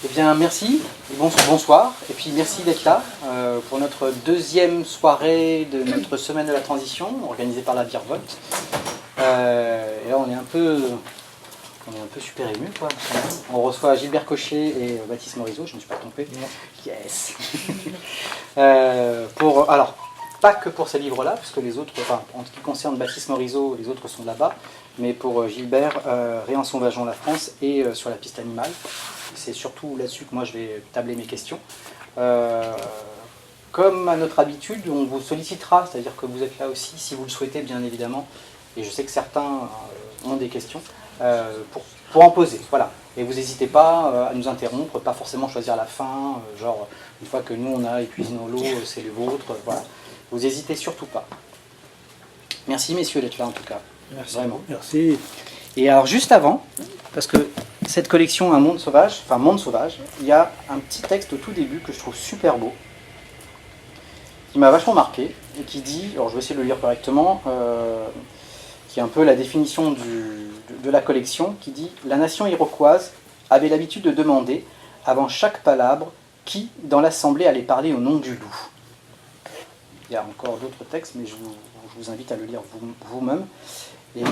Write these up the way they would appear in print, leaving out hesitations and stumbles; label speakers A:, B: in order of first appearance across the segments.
A: Eh bien, merci, bonsoir, et puis merci d'être là pour notre deuxième soirée de notre semaine de la transition, organisée par la Virevolte. Et là, on est un peu super ému, quoi. On reçoit Gilbert Cochet et Baptiste Morisot, je ne me suis pas trompé. Yes. Alors, pas que pour ces livres-là, puisque les autres, enfin, en ce qui concerne Baptiste Morisot, les autres sont là-bas, mais pour Gilbert, Rien sauvageons la France et sur la piste animale. C'est surtout là-dessus que moi je vais tabler mes questions. Comme à notre habitude, on vous sollicitera, c'est-à-dire que vous êtes là aussi, si vous le souhaitez, bien évidemment, et je sais que certains ont des questions, pour en poser. Voilà. Et vous n'hésitez pas à nous interrompre, pas forcément choisir la fin, genre une fois que nous on a épuisé nos lots, c'est les vôtres, voilà. Vous n'hésitez surtout pas. Merci messieurs d'être là en tout cas.
B: Merci.
A: Vraiment.
B: Merci.
A: Et alors juste avant, parce que cette collection Un monde sauvage, enfin Monde sauvage, il y a un petit texte au tout début que je trouve super beau, qui m'a vachement marqué, et qui dit, alors je vais essayer de le lire correctement, qui est un peu la définition de la collection, qui dit « La nation iroquoise avait l'habitude de demander, avant chaque palabre, qui dans l'assemblée allait parler au nom du loup. » Il y a encore d'autres textes, mais je vous invite à le lire vous-même. Et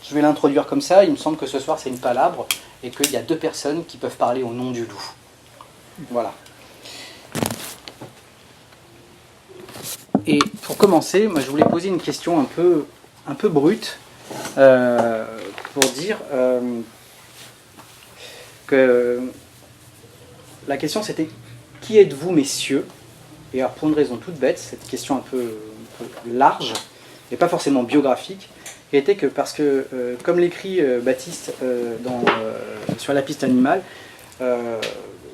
A: je vais l'introduire comme ça. Il me semble que ce soir c'est une palabre et qu'il y a deux personnes qui peuvent parler au nom du loup. Voilà. Et pour commencer, moi, je voulais poser une question un peu brute pour dire que la question c'était « Qui êtes-vous, messieurs ?» Et alors pour une raison toute bête, cette question un peu large, et pas forcément biographique, qui était que parce que, comme l'écrit Baptiste sur la piste animale,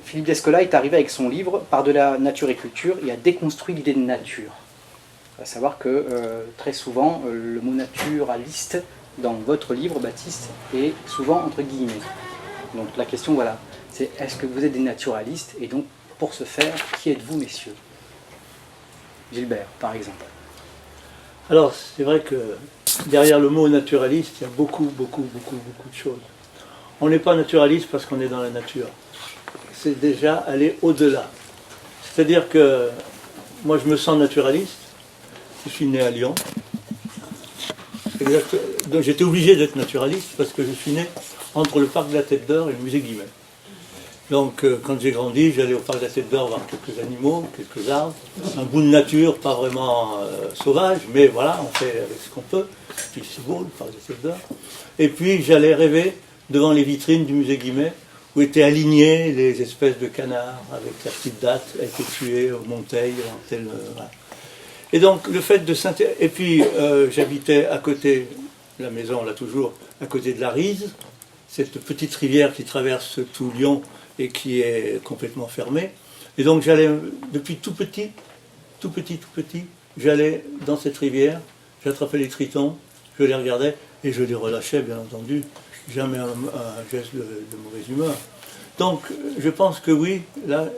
A: Philippe Descola est arrivé avec son livre « Par de la nature et culture » et a déconstruit l'idée de nature. À savoir que très souvent, le mot naturaliste dans votre livre, Baptiste, est souvent entre guillemets. Donc la question, voilà, c'est est-ce que vous êtes des naturalistes? Et donc, pour ce faire, qui êtes-vous, messieurs? Gilbert, par exemple.
B: Alors, c'est vrai que derrière le mot naturaliste, il y a beaucoup de choses. On n'est pas naturaliste parce qu'on est dans la nature. C'est déjà aller au-delà. C'est-à-dire que moi, je me sens naturaliste. Je suis né à Lyon. Donc j'étais obligé d'être naturaliste parce que je suis né entre le parc de la Tête d'Or et le musée Guimet. Donc quand j'ai grandi, j'allais au parc de la Tête d'Or voir quelques animaux, quelques arbres, un bout de nature, pas vraiment sauvage, mais voilà, on fait avec ce qu'on peut. Puis c'est beau, le parc de la Tête d'Or. Et puis j'allais rêver devant les vitrines du musée Guimet où étaient alignés les espèces de canards avec la petite date, a été tué au Monteil, en tel... voilà. Et donc le fait de s'intéresser... Et puis j'habitais à côté, la maison là toujours, à côté de la Rise, cette petite rivière qui traverse tout Lyon et qui est complètement fermée. Et donc j'allais, depuis tout petit, j'allais dans cette rivière, j'attrapais les tritons, je les regardais et je les relâchais, bien entendu, jamais un geste de mauvaise humeur. Donc je pense que oui, là,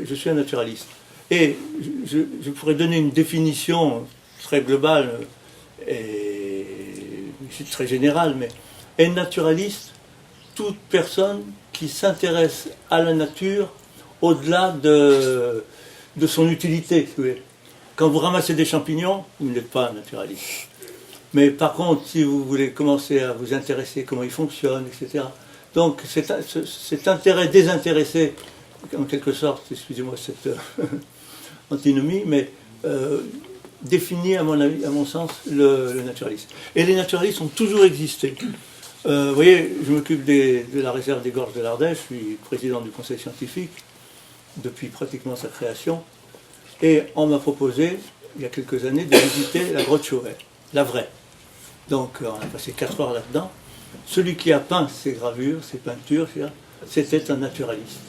B: je suis un naturaliste. Et je pourrais donner une définition très globale et très générale, mais être naturaliste, toute personne qui s'intéresse à la nature au-delà de son utilité. Quand vous ramassez des champignons, vous n'êtes pas un naturaliste. Mais par contre, si vous voulez commencer à vous intéresser comment ils fonctionnent, etc. Donc cet intérêt désintéressé, en quelque sorte, excusez-moi cette antinomie, mais définit à mon sens le naturaliste. Et les naturalistes ont toujours existé. Vous voyez, je m'occupe de la réserve des Gorges de l'Ardèche, je suis président du conseil scientifique depuis pratiquement sa création, et on m'a proposé, il y a quelques années, de visiter la grotte Chauvet, la vraie. Donc on a passé 4 heures là-dedans. Celui qui a peint ces gravures, ces peintures, c'était un naturaliste.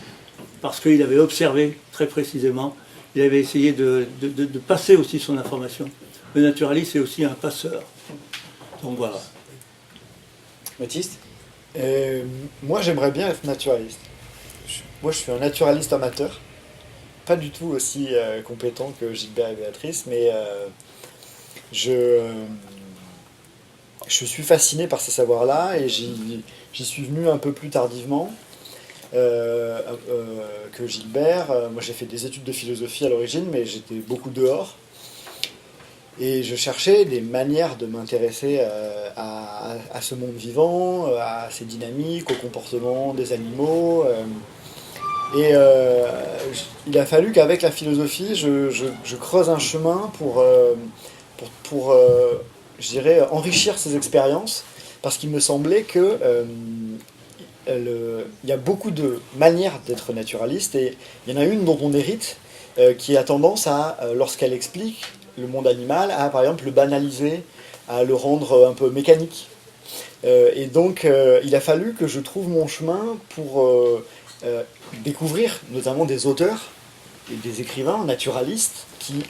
B: Parce qu'il avait observé très précisément, il avait essayé de passer aussi son information. Le naturaliste est aussi un passeur. Donc voilà.
A: Baptiste?
C: Moi, j'aimerais bien être naturaliste. Moi, je suis un naturaliste amateur. Pas du tout aussi compétent que Gilbert et Béatrice, mais je suis fasciné par ces savoirs-là et J'y suis venu un peu plus tardivement que Gilbert. Moi j'ai fait des études de philosophie à l'origine, mais j'étais beaucoup dehors. Et je cherchais des manières de m'intéresser à ce monde vivant, à ses dynamiques, au comportement des animaux. Il a fallu qu'avec la philosophie, je creuse un chemin pour je dirais, enrichir ces expériences, parce qu'il me semblait que il y a beaucoup de manières d'être naturaliste, et il y en a une dont on hérite, qui a tendance à, lorsqu'elle explique le monde animal, à par exemple le banaliser, à le rendre un peu mécanique. Et donc il a fallu que je trouve mon chemin pour découvrir notamment des auteurs et des écrivains naturalistes qui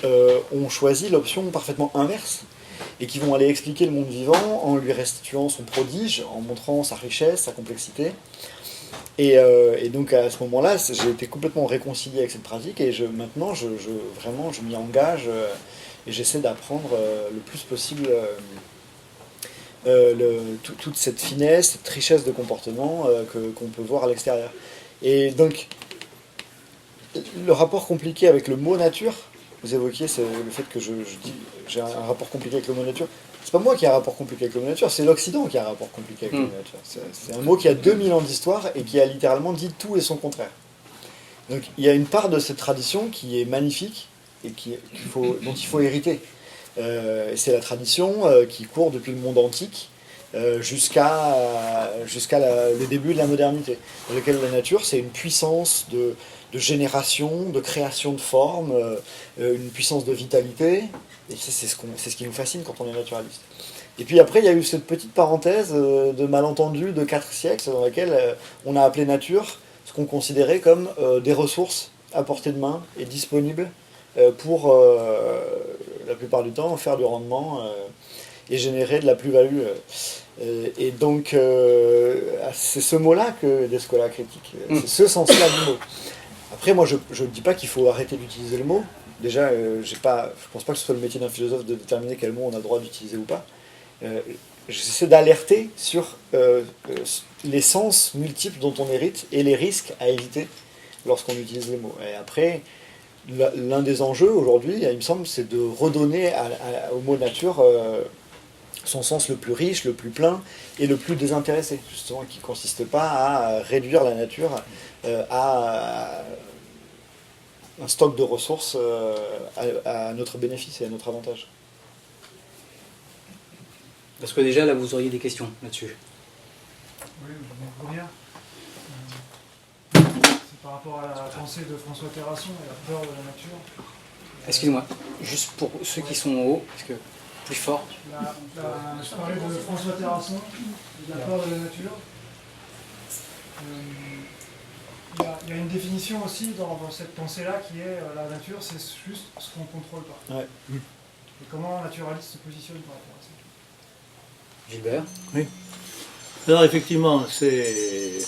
C: ont choisi l'option parfaitement inverse et qui vont aller expliquer le monde vivant en lui restituant son prodige, en montrant sa richesse, sa complexité. Et donc à ce moment-là, j'ai été complètement réconcilié avec cette pratique, et maintenant vraiment je m'y engage et j'essaie d'apprendre le plus possible toute cette finesse, cette richesse de comportement qu'on peut voir à l'extérieur. Et donc, le rapport compliqué avec le mot nature, vous évoquiez le fait que je dis j'ai un rapport compliqué avec le mot nature. C'est pas moi qui ai un rapport compliqué avec le mot nature, c'est l'Occident qui a un rapport compliqué avec le mot nature. C'est un mot qui a 2000 ans d'histoire et qui a littéralement dit tout et son contraire. Donc il y a une part de cette tradition qui est magnifique et dont il faut hériter. C'est la tradition qui court depuis le monde antique jusqu'à le début de la modernité, dans lequel la nature, c'est une puissance de génération, de création de formes, une puissance de vitalité, et c'est ce qui nous fascine quand on est naturaliste. Et puis après, il y a eu cette petite parenthèse de malentendu de 4 siècles, dans laquelle on a appelé nature ce qu'on considérait comme des ressources à portée de main et disponibles pour, la plupart du temps, faire du rendement et générer de la plus-value. Et donc, c'est ce mot-là que Descola critique. C'est ce sens-là du mot. Après, moi, je ne dis pas qu'il faut arrêter d'utiliser le mot. Déjà, je ne pense pas que ce soit le métier d'un philosophe de déterminer quel mot on a le droit d'utiliser ou pas. J'essaie d'alerter sur les sens multiples dont on hérite et les risques à éviter lorsqu'on utilise les mots. Et après, l'un des enjeux aujourd'hui, il me semble, c'est de redonner au mot nature son sens le plus riche, le plus plein et le plus désintéressé, justement, qui ne consiste pas à réduire la nature à un stock de ressources à notre bénéfice et à notre avantage.
A: Parce que déjà, là, vous auriez des questions là-dessus.
D: Oui, je vais revenir. C'est par rapport à la pensée de François Terrasson et la peur de la nature.
A: Excusez-moi, juste pour ceux qui sont en haut, parce que plus fort.
D: Je parlais de François Terrasson, de la peur de la nature. Il y a une définition aussi dans cette pensée-là qui est la nature, c'est juste ce qu'on ne contrôle pas.
C: Ouais.
D: Et comment un naturaliste se positionne par rapport à ça?
A: Gilbert?
B: Oui. Alors effectivement, c'est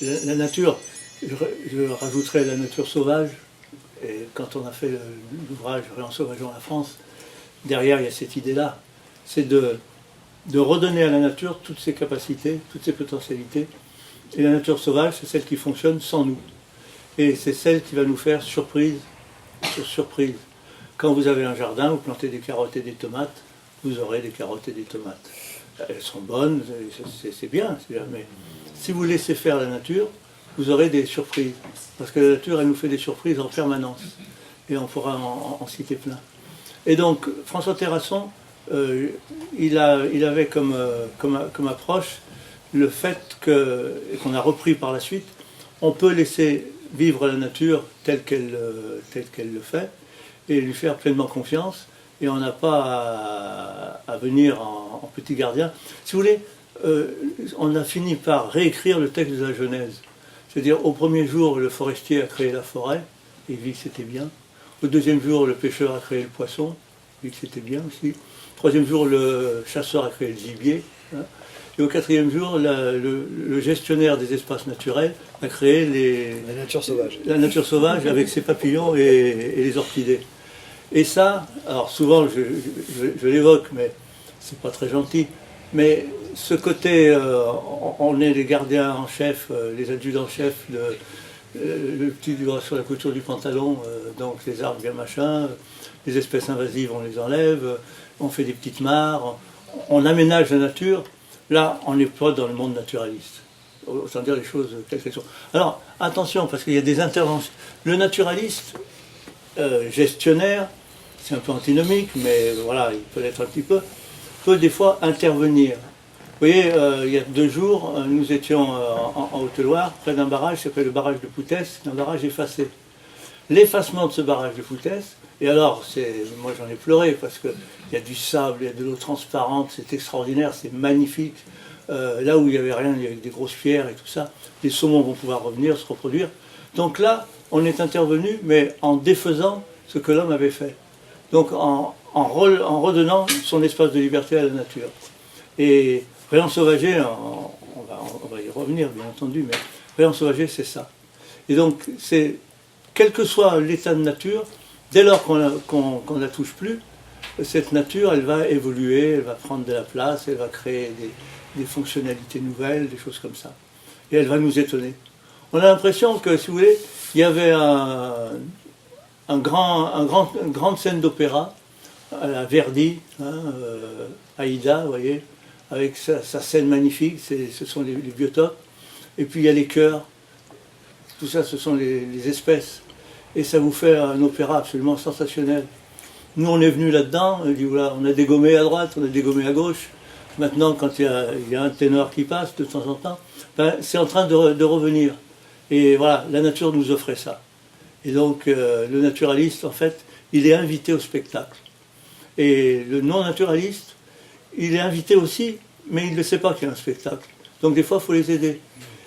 B: la nature, je rajouterais la nature sauvage, et quand on a fait l'ouvrage Réensauvageons la France, derrière il y a cette idée-là, c'est de redonner à la nature toutes ses capacités, toutes ses potentialités, et la nature sauvage, c'est celle qui fonctionne sans nous. Et c'est celle qui va nous faire surprise sur surprise. Quand vous avez un jardin, vous plantez des carottes et des tomates, vous aurez des carottes et des tomates. Elles sont bonnes, c'est bien, mais si vous laissez faire la nature, vous aurez des surprises. Parce que la nature, elle nous fait des surprises en permanence. Et on pourra en citer plein. Et donc, François Terrasson, il avait comme approche le fait qu'on a repris par la suite, on peut laisser vivre la nature telle qu'elle le fait, et lui faire pleinement confiance, et on n'a pas à venir en petit gardien. Si vous voulez, on a fini par réécrire le texte de la Genèse. C'est-à-dire, au premier jour, le forestier a créé la forêt, et il vit que c'était bien. Au deuxième jour, le pêcheur a créé le poisson, il vit que c'était bien aussi. Au troisième jour, le chasseur a créé le gibier. Hein. Et au quatrième jour, le gestionnaire des espaces naturels a créé
C: la nature sauvage.
B: La nature sauvage avec ses papillons et les orchidées. Et ça, alors souvent je l'évoque, mais c'est pas très gentil, mais ce côté, on est les gardiens en chef, les adjudants en chef, le petit doigt sur la couture du pantalon, donc les arbres bien machin, les espèces invasives on les enlève, on fait des petites mares, on aménage la nature. Là, on n'est pas dans le monde naturaliste. Autant dire les choses telles qu'elles sont. Alors, attention, parce qu'il y a des interventions. Le naturaliste, gestionnaire, c'est un peu antinomique, mais voilà, il peut l'être un petit peu, peut des fois intervenir. Vous voyez, il y a 2 jours, nous étions en Haute-Loire, près d'un barrage, c'est le barrage de Poutès, un barrage effacé. L'effacement de ce barrage de Poutès, et alors, moi j'en ai pleuré, parce qu'il y a du sable, il y a de l'eau transparente, c'est extraordinaire, c'est magnifique. Là où il n'y avait rien, il y avait des grosses pierres et tout ça, les saumons vont pouvoir revenir, se reproduire. Donc là, on est intervenu, mais en défaisant ce que l'homme avait fait. Donc en redonnant son espace de liberté à la nature. Et Rien Sauvager, on va y revenir bien entendu, mais Rien Sauvager c'est ça. Et donc, quel que soit l'état de nature, dès lors qu'on ne la touche plus, cette nature, elle va évoluer, elle va prendre de la place, elle va créer des fonctionnalités nouvelles, des choses comme ça. Et elle va nous étonner. On a l'impression que, si vous voulez, il y avait une grande scène d'opéra à la Verdi, Aïda, vous voyez, avec sa scène magnifique, ce sont les biotopes, et puis il y a les chœurs, tout ça ce sont les espèces, et ça vous fait un opéra absolument sensationnel. Nous on est venus là-dedans, on dit voilà, on a dégommé à droite, on a dégommé à gauche, maintenant quand il y a un ténor qui passe de temps en temps, ben, c'est en train de revenir. Et voilà, la nature nous offrait ça. Et donc le naturaliste, en fait, il est invité au spectacle. Et le non-naturaliste, il est invité aussi, mais il ne sait pas qu'il y a un spectacle. Donc des fois, il faut les aider.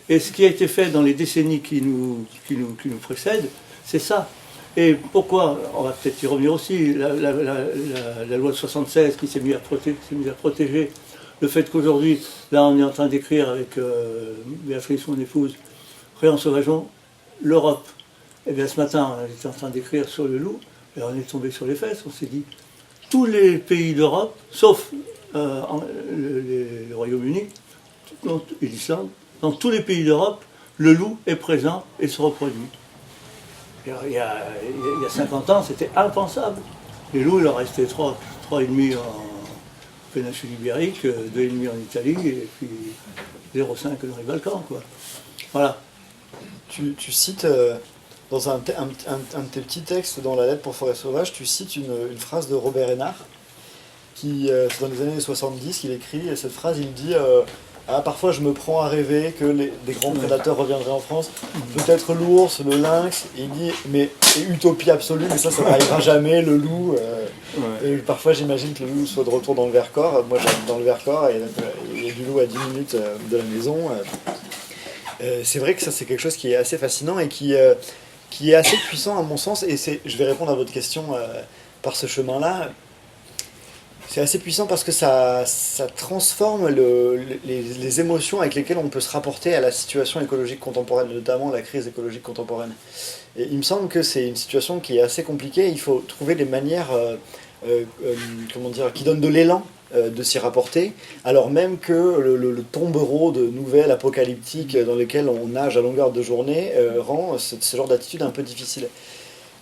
B: Et ce qui a été fait dans les décennies qui nous précèdent, c'est ça. Et pourquoi, on va peut-être y revenir aussi, la loi de 76 qui s'est mise à protéger le fait qu'aujourd'hui, là on est en train d'écrire avec Béatrice, mon épouse, Rien Sauvageon, l'Europe. Et bien ce matin, on était en train d'écrire sur le loup, et on est tombé sur les fesses, on s'est dit, tous les pays d'Europe, sauf le Royaume-Uni et l'Islande, dans tous les pays d'Europe, le loup est présent et se reproduit. Il y a 50 ans, c'était impensable. Les loups, il en restait 3,5 en péninsule ibérique, 2,5 en Italie, et puis 0,5 dans les Balkans, quoi. Voilà.
C: Tu cites, dans un de tes petits textes dans la lettre pour Forêt Sauvage, tu cites une phrase de Robert Hénard, qui, c'est dans les années 70 qu'il écrit, et cette phrase, il dit parfois je me prends à rêver que des grands prédateurs reviendraient en France, peut-être l'ours, le lynx, et il dit, mais utopie absolue, mais ça n'arrivera jamais, le loup. Et parfois j'imagine que le loup soit de retour dans le Vercors. Moi j'habite dans le Vercors, et il y a du loup à 10 minutes de la maison. C'est vrai que ça c'est quelque chose qui est assez fascinant et qui est assez puissant à mon sens, et je vais répondre à votre question par ce chemin-là. C'est assez puissant parce que ça transforme les émotions avec lesquelles on peut se rapporter à la situation écologique contemporaine, notamment la crise écologique contemporaine. Et il me semble que c'est une situation qui est assez compliquée, il faut trouver des manières qui donnent de l'élan de s'y rapporter, alors même que le tombereau de nouvelles apocalyptiques dans lesquelles on nage à longueur de journée rend ce genre d'attitude un peu difficile.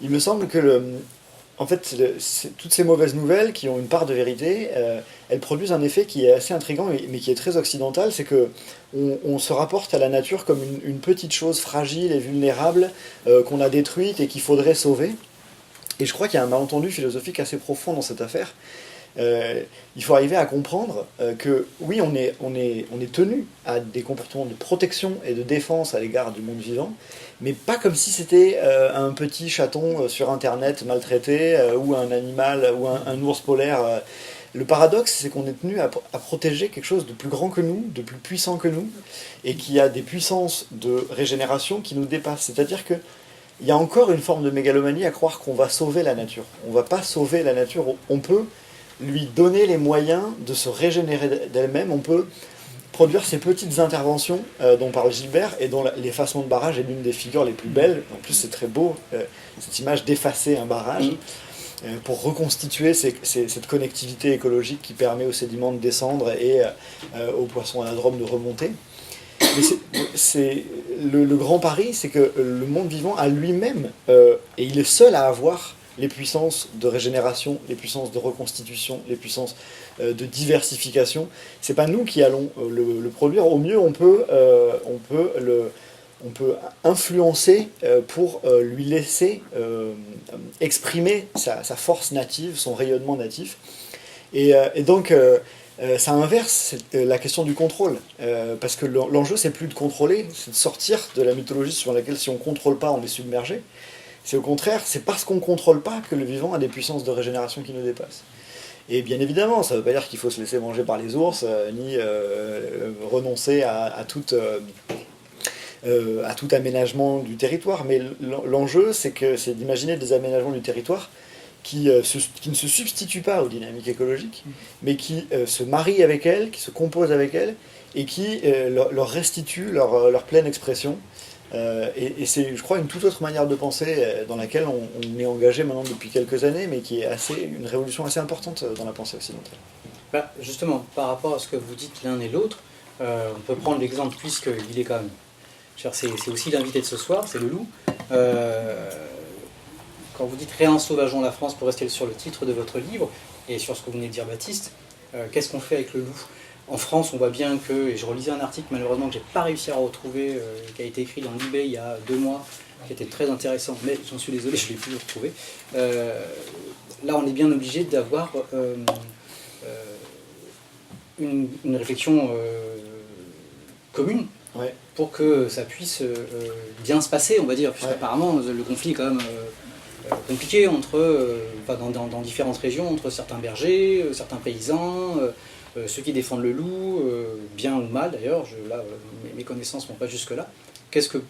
C: Il me semble que en fait, toutes ces mauvaises nouvelles qui ont une part de vérité, elles produisent un effet qui est assez intriguant, mais qui est très occidental, c'est que on se rapporte à la nature comme une petite chose fragile et vulnérable qu'on a détruite et qu'il faudrait sauver. Et je crois qu'il y a un malentendu philosophique assez profond dans cette affaire. Il faut arriver à comprendre que oui, on est tenu à des comportements de protection et de défense à l'égard du monde vivant, mais pas comme si c'était un petit chaton sur internet maltraité ou un animal ou un ours polaire. Le paradoxe, c'est qu'on est tenu à protéger quelque chose de plus grand que nous, de plus puissant que nous, et qui a des puissances de régénération qui nous dépassent. C'est-à-dire que il y a encore une forme de mégalomanie à croire qu'on va sauver la nature. On ne va pas sauver la nature, on peut lui donner les moyens de se régénérer d'elle-même, on peut produire ces petites interventions dont parle Gilbert, et dont l'effacement de barrage est l'une des figures les plus belles. En plus c'est très beau, cette image d'effacer un barrage. pour reconstituer cette connectivité écologique qui permet aux sédiments de descendre et aux poissons anadromes de remonter. Mais le grand pari, c'est que le monde vivant a lui-même, et il est seul à avoir les puissances de régénération, les puissances de reconstitution, les puissances de diversification. C'est pas nous qui allons le produire. Au mieux, on peut influencer pour lui laisser exprimer sa force native, son rayonnement natif. Et donc, ça inverse la question du contrôle. Parce que l'enjeu, c'est plus de contrôler, c'est de sortir de la mythologie sur laquelle, si on ne contrôle pas, on est submergé. C'est au contraire, c'est parce qu'on ne contrôle pas que le vivant a des puissances de régénération qui nous dépassent. Et bien évidemment, ça ne veut pas dire qu'il faut se laisser manger par les ours, ni renoncer à tout aménagement du territoire. Mais l'enjeu, c'est d'imaginer des aménagements du territoire qui ne se substituent pas aux dynamiques écologiques, mais qui se marient avec elles, qui se composent avec elles, et qui leur restituent leur pleine expression. Et c'est, je crois, une toute autre manière de penser dans laquelle on est engagé maintenant depuis quelques années, mais qui est une révolution assez importante dans la pensée occidentale.
A: Bah, justement, par rapport à ce que vous dites l'un et l'autre, on peut prendre l'exemple, puisqu'il est quand même... C'est aussi l'invité de ce soir, c'est le loup. Quand vous dites « Réensauvageons la France » pour rester sur le titre de votre livre, et sur ce que vous venez de dire, Baptiste, qu'est-ce qu'on fait avec le loup ? En France, on voit bien que, et je relisais un article malheureusement que je n'ai pas réussi à retrouver, qui a été écrit dans l'eBay il y a 2 mois, qui était très intéressant, mais j'en suis désolé, je ne l'ai plus retrouvé. Là, on est bien obligé d'avoir une réflexion commune,
C: ouais,
A: pour que ça puisse bien se passer, on va dire, puisqu'apparemment le conflit est quand même compliqué dans différentes régions, entre certains bergers, certains paysans, ceux qui défendent le loup, bien ou mal d'ailleurs, mes connaissances ne vont pas jusque-là. Ce que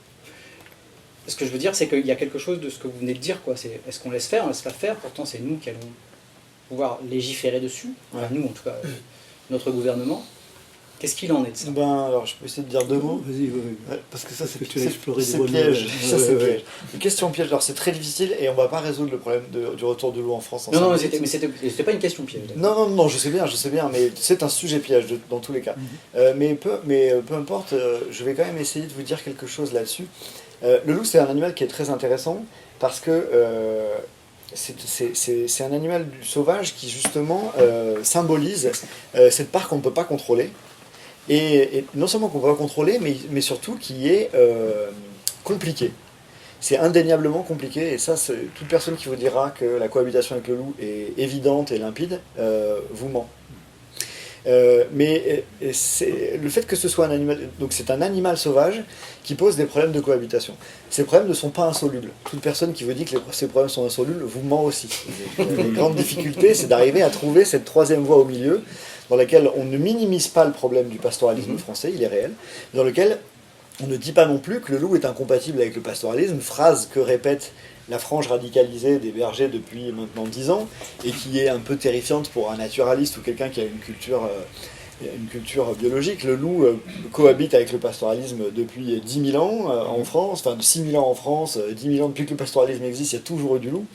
A: je veux dire, c'est qu'il y a quelque chose de ce que vous venez de dire, quoi. Est-ce qu'on laisse faire, on laisse pas faire, pourtant c'est nous qui allons pouvoir légiférer dessus, enfin, nous en tout cas, notre gouvernement. Qu'est-ce qu'il en est de ça ?
C: Alors, je peux essayer de dire 2 mots.
B: Vas-y,
C: Parce que ça, c'est
B: piège.
C: piège. Une question piège. Alors, c'est très difficile et on ne va pas résoudre le problème du retour de l'eau en France.
A: Non, mais c'était pas une question piège.
C: Non, je sais bien, mais c'est un sujet piège dans tous les cas. Mais peu importe, je vais quand même essayer de vous dire quelque chose là-dessus. Le loup, c'est un animal qui est très intéressant parce que c'est un animal sauvage qui, justement, symbolise cette part qu'on ne peut pas contrôler. Et non seulement qu'on ne peut pas contrôler, mais surtout qui est compliqué. C'est indéniablement compliqué, et ça, toute personne qui vous dira que la cohabitation avec le loup est évidente et limpide, vous ment. Mais le fait que ce soit un animal, donc c'est un animal sauvage qui pose des problèmes de cohabitation. Ces problèmes ne sont pas insolubles. Toute personne qui vous dit que ces problèmes sont insolubles vous ment aussi. Les grandes difficultés, c'est d'arriver à trouver cette troisième voie au milieu, dans laquelle on ne minimise pas le problème du pastoralisme français, il est réel, dans lequel on ne dit pas non plus que le loup est incompatible avec le pastoralisme, phrase que répète la frange radicalisée des bergers depuis maintenant 10 ans, et qui est un peu terrifiante pour un naturaliste ou quelqu'un qui a une culture biologique. Le loup cohabite avec le pastoralisme depuis 10 000 ans en France, enfin 6 000 ans en France, 10 000 ans depuis que le pastoralisme existe, il y a toujours eu du loup.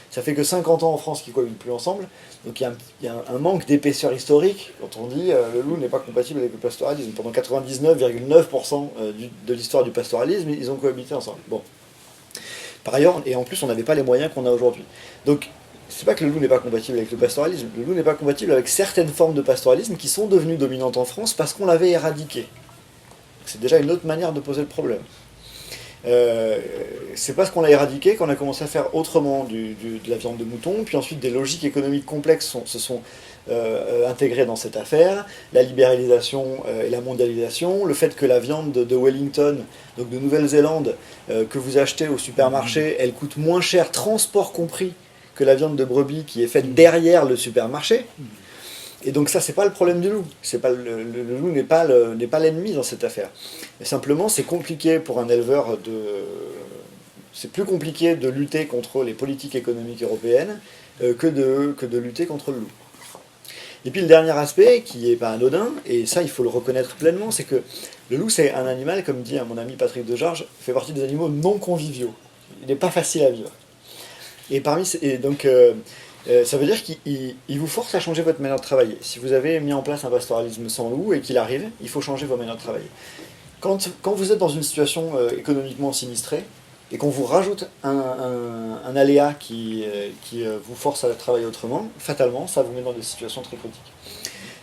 C: Ça fait que 50 ans en France qu'ils ne cohabitent plus ensemble, donc il y a un manque d'épaisseur historique quand on dit le loup n'est pas compatible avec le pastoralisme. Pendant 99,9% de l'histoire du pastoralisme, ils ont cohabité ensemble. Bon. Par ailleurs, et en plus, on n'avait pas les moyens qu'on a aujourd'hui. Donc, c'est pas que le loup n'est pas compatible avec le pastoralisme, le loup n'est pas compatible avec certaines formes de pastoralisme qui sont devenues dominantes en France parce qu'on l'avait éradiqué. C'est déjà une autre manière de poser le problème. C'est parce qu'on l'a éradiqué qu'on a commencé à faire autrement de la viande de mouton, puis ensuite des logiques économiques complexes se sont intégrées dans cette affaire, la libéralisation et la mondialisation, le fait que la viande de Wellington, donc de Nouvelle-Zélande, que vous achetez au supermarché, elle coûte moins cher, transport compris, que la viande de brebis qui est faite derrière le supermarché. Et donc ça, c'est pas le problème du loup. Le loup n'est pas l'ennemi dans cette affaire. Mais simplement, c'est compliqué pour un éleveur c'est plus compliqué de lutter contre les politiques économiques européennes que de lutter contre le loup. Et puis le dernier aspect, qui n'est pas anodin, et ça il faut le reconnaître pleinement, c'est que le loup, c'est un animal, comme dit mon ami Patrick Degeorges, fait partie des animaux non conviviaux. Il n'est pas facile à vivre. Et donc Ça veut dire qu'il vous force à changer votre manière de travailler. Si vous avez mis en place un pastoralisme sans loup et qu'il arrive, il faut changer vos manières de travailler. Quand vous êtes dans une situation économiquement sinistrée et qu'on vous rajoute un aléa qui vous force à travailler autrement, fatalement, ça vous met dans des situations très critiques.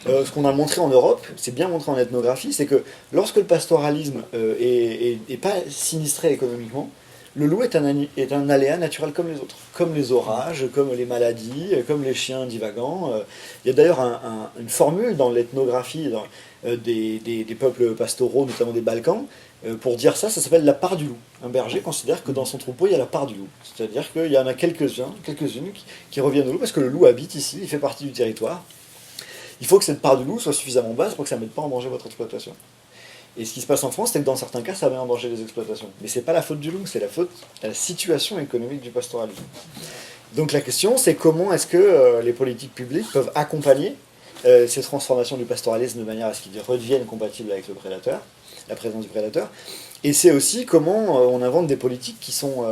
C: Ce qu'on a montré en Europe, c'est bien montré en ethnographie, c'est que lorsque le pastoralisme est pas sinistré économiquement, le loup est un aléa naturel comme les autres, comme les orages, comme les maladies, comme les chiens divagants. Il y a d'ailleurs une formule dans l'ethnographie des peuples pastoraux, notamment des Balkans, pour dire ça s'appelle la part du loup. Un berger considère que dans son troupeau, il y a la part du loup. C'est-à-dire qu'il y en a quelques-unes qui reviennent au loup, parce que le loup habite ici, il fait partie du territoire. Il faut que cette part du loup soit suffisamment basse pour que ça ne mette pas en danger votre exploitation. Et ce qui se passe en France, c'est que dans certains cas, ça met en danger les exploitations. Mais ce n'est pas la faute du loup, c'est la faute à la situation économique du pastoralisme. Donc la question, c'est comment est-ce que les politiques publiques peuvent accompagner ces transformations du pastoralisme de manière à ce qu'ils redeviennent compatibles avec le prédateur, la présence du prédateur. Et c'est aussi comment on invente des politiques qui sont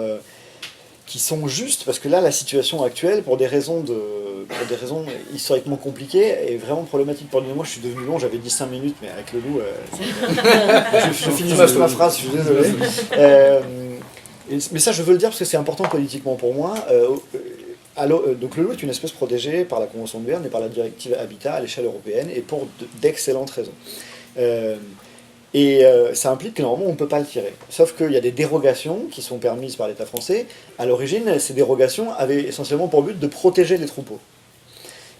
C: justes, parce que là, la situation actuelle, pour des raisons historiquement compliquées, est vraiment problématique. Pardonnez-moi, je suis devenu long, j'avais dit 5 minutes, mais avec le loup, je finis juste ma phrase, je suis désolé. Mais ça, je veux le dire parce que c'est important politiquement pour moi. Donc le loup est une espèce protégée par la Convention de Berne et par la directive Habitat à l'échelle européenne, et pour d'excellentes raisons. Ça implique que normalement on ne peut pas le tirer. Sauf qu'il y a des dérogations qui sont permises par l'État français. À l'origine, ces dérogations avaient essentiellement pour but de protéger les troupeaux.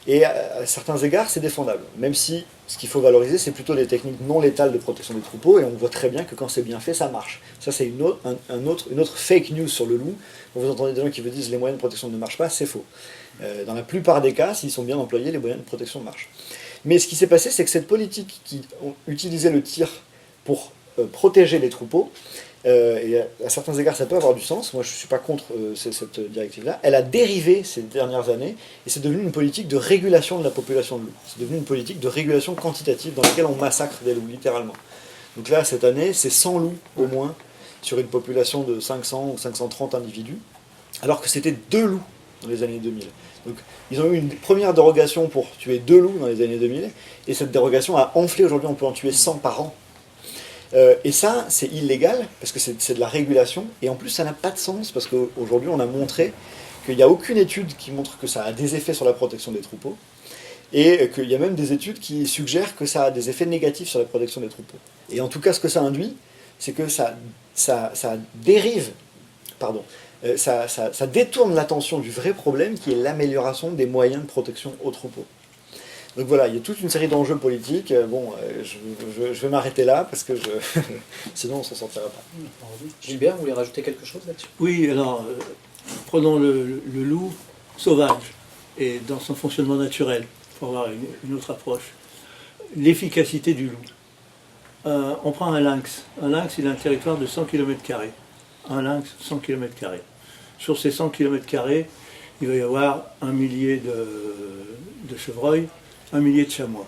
C: Et à certains égards, c'est défendable. Même si ce qu'il faut valoriser, c'est plutôt des techniques non létales de protection des troupeaux, et on voit très bien que quand c'est bien fait, ça marche. Ça, c'est une autre fake news sur le loup. Quand vous entendez des gens qui vous disent les moyens de protection ne marchent pas, c'est faux. Dans la plupart des cas, s'ils sont bien employés, les moyens de protection marchent. Mais ce qui s'est passé, c'est que cette politique qui utilisait le tir pour protéger les troupeaux, et à certains égards ça peut avoir du sens, moi je ne suis pas contre cette directive-là, elle a dérivé ces dernières années, et c'est devenu une politique de régulation de la population de loups. C'est devenu une politique de régulation quantitative dans laquelle on massacre des loups, littéralement. Donc là, cette année, c'est 100 loups au moins, sur une population de 500 ou 530 individus, alors que c'était 2 loups dans les années 2000. Donc ils ont eu une première dérogation pour tuer 2 loups dans les années 2000, et cette dérogation a enflé, aujourd'hui on peut en tuer 100 par an. Et ça, c'est illégal, parce que c'est de la régulation, et en plus ça n'a pas de sens, parce qu'aujourd'hui on a montré qu'il n'y a aucune étude qui montre que ça a des effets sur la protection des troupeaux, et qu'il y a même des études qui suggèrent que ça a des effets négatifs sur la protection des troupeaux. Et en tout cas, ce que ça induit, c'est que ça dérive, ça détourne l'attention du vrai problème, qui est l'amélioration des moyens de protection aux troupeaux. Donc voilà, il y a toute une série d'enjeux politiques. Bon, je vais m'arrêter là, parce que sinon on ne s'en sortira pas.
A: Gilbert, vous voulez rajouter quelque chose là-dessus?
B: Oui, alors, prenons le loup sauvage, et dans son fonctionnement naturel, pour avoir une autre approche. L'efficacité du loup. On prend un lynx. Un lynx, il a un territoire de 100 km². Un lynx, 100 km². Sur ces 100 km², il va y avoir 1 millier de chevreuils, 1 millier de chamois.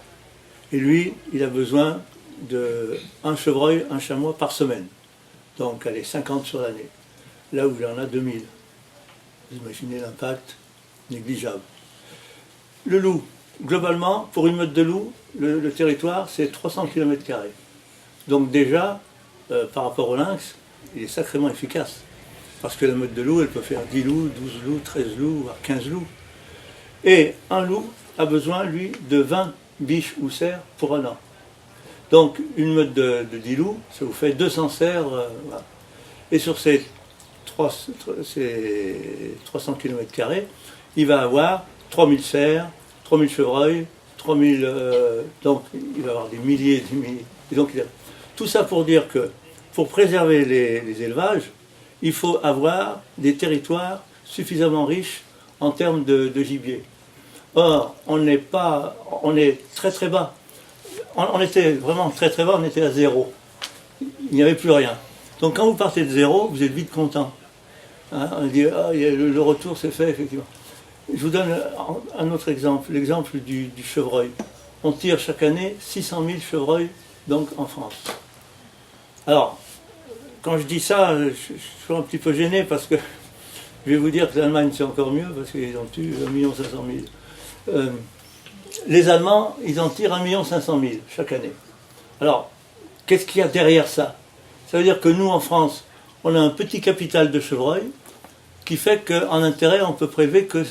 B: Et lui, il a besoin d'un chevreuil, un chamois par semaine. Donc, allez, 50 sur l'année. Là où il en a 2000. Vous imaginez l'impact négligeable. Le loup, globalement, pour une meute de loup, le territoire, c'est 300 km². Donc déjà, par rapport au lynx, il est sacrément efficace. Parce que la meute de loup, elle peut faire 10 loups, 12 loups, 13 loups, voire 15 loups. Et un loup a besoin, lui, de 20 biches ou cerfs pour un an. Donc, une meute de 10 loups, ça vous fait 200 cerfs. Voilà. Et sur ces 300 km², il va avoir 3000 cerfs, 3000 chevreuils, 3000... donc, il va avoir des milliers. Et donc, tout ça pour dire que, pour préserver les élevages, il faut avoir des territoires suffisamment riches en termes de gibier. Or, on est très très bas. On était vraiment très très bas, on était à 0. Il n'y avait plus rien. Donc quand vous partez de 0, vous êtes vite content. Hein, on dit, ah, le retour s'est fait, effectivement. Je vous donne un autre exemple, l'exemple du chevreuil. On tire chaque année 600 000 chevreuils donc, en France. Alors, quand je dis ça, je suis un petit peu gêné parce que Je vais vous dire que l'Allemagne c'est encore mieux parce qu'ils ont tué 1 500 000. Les Allemands, ils en tirent 1 500 000 chaque année. Alors, qu'est-ce qu'il y a derrière ça? Ça veut dire que nous, en France, on a un petit capital de chevreuil qui fait qu'en intérêt, on peut prélever que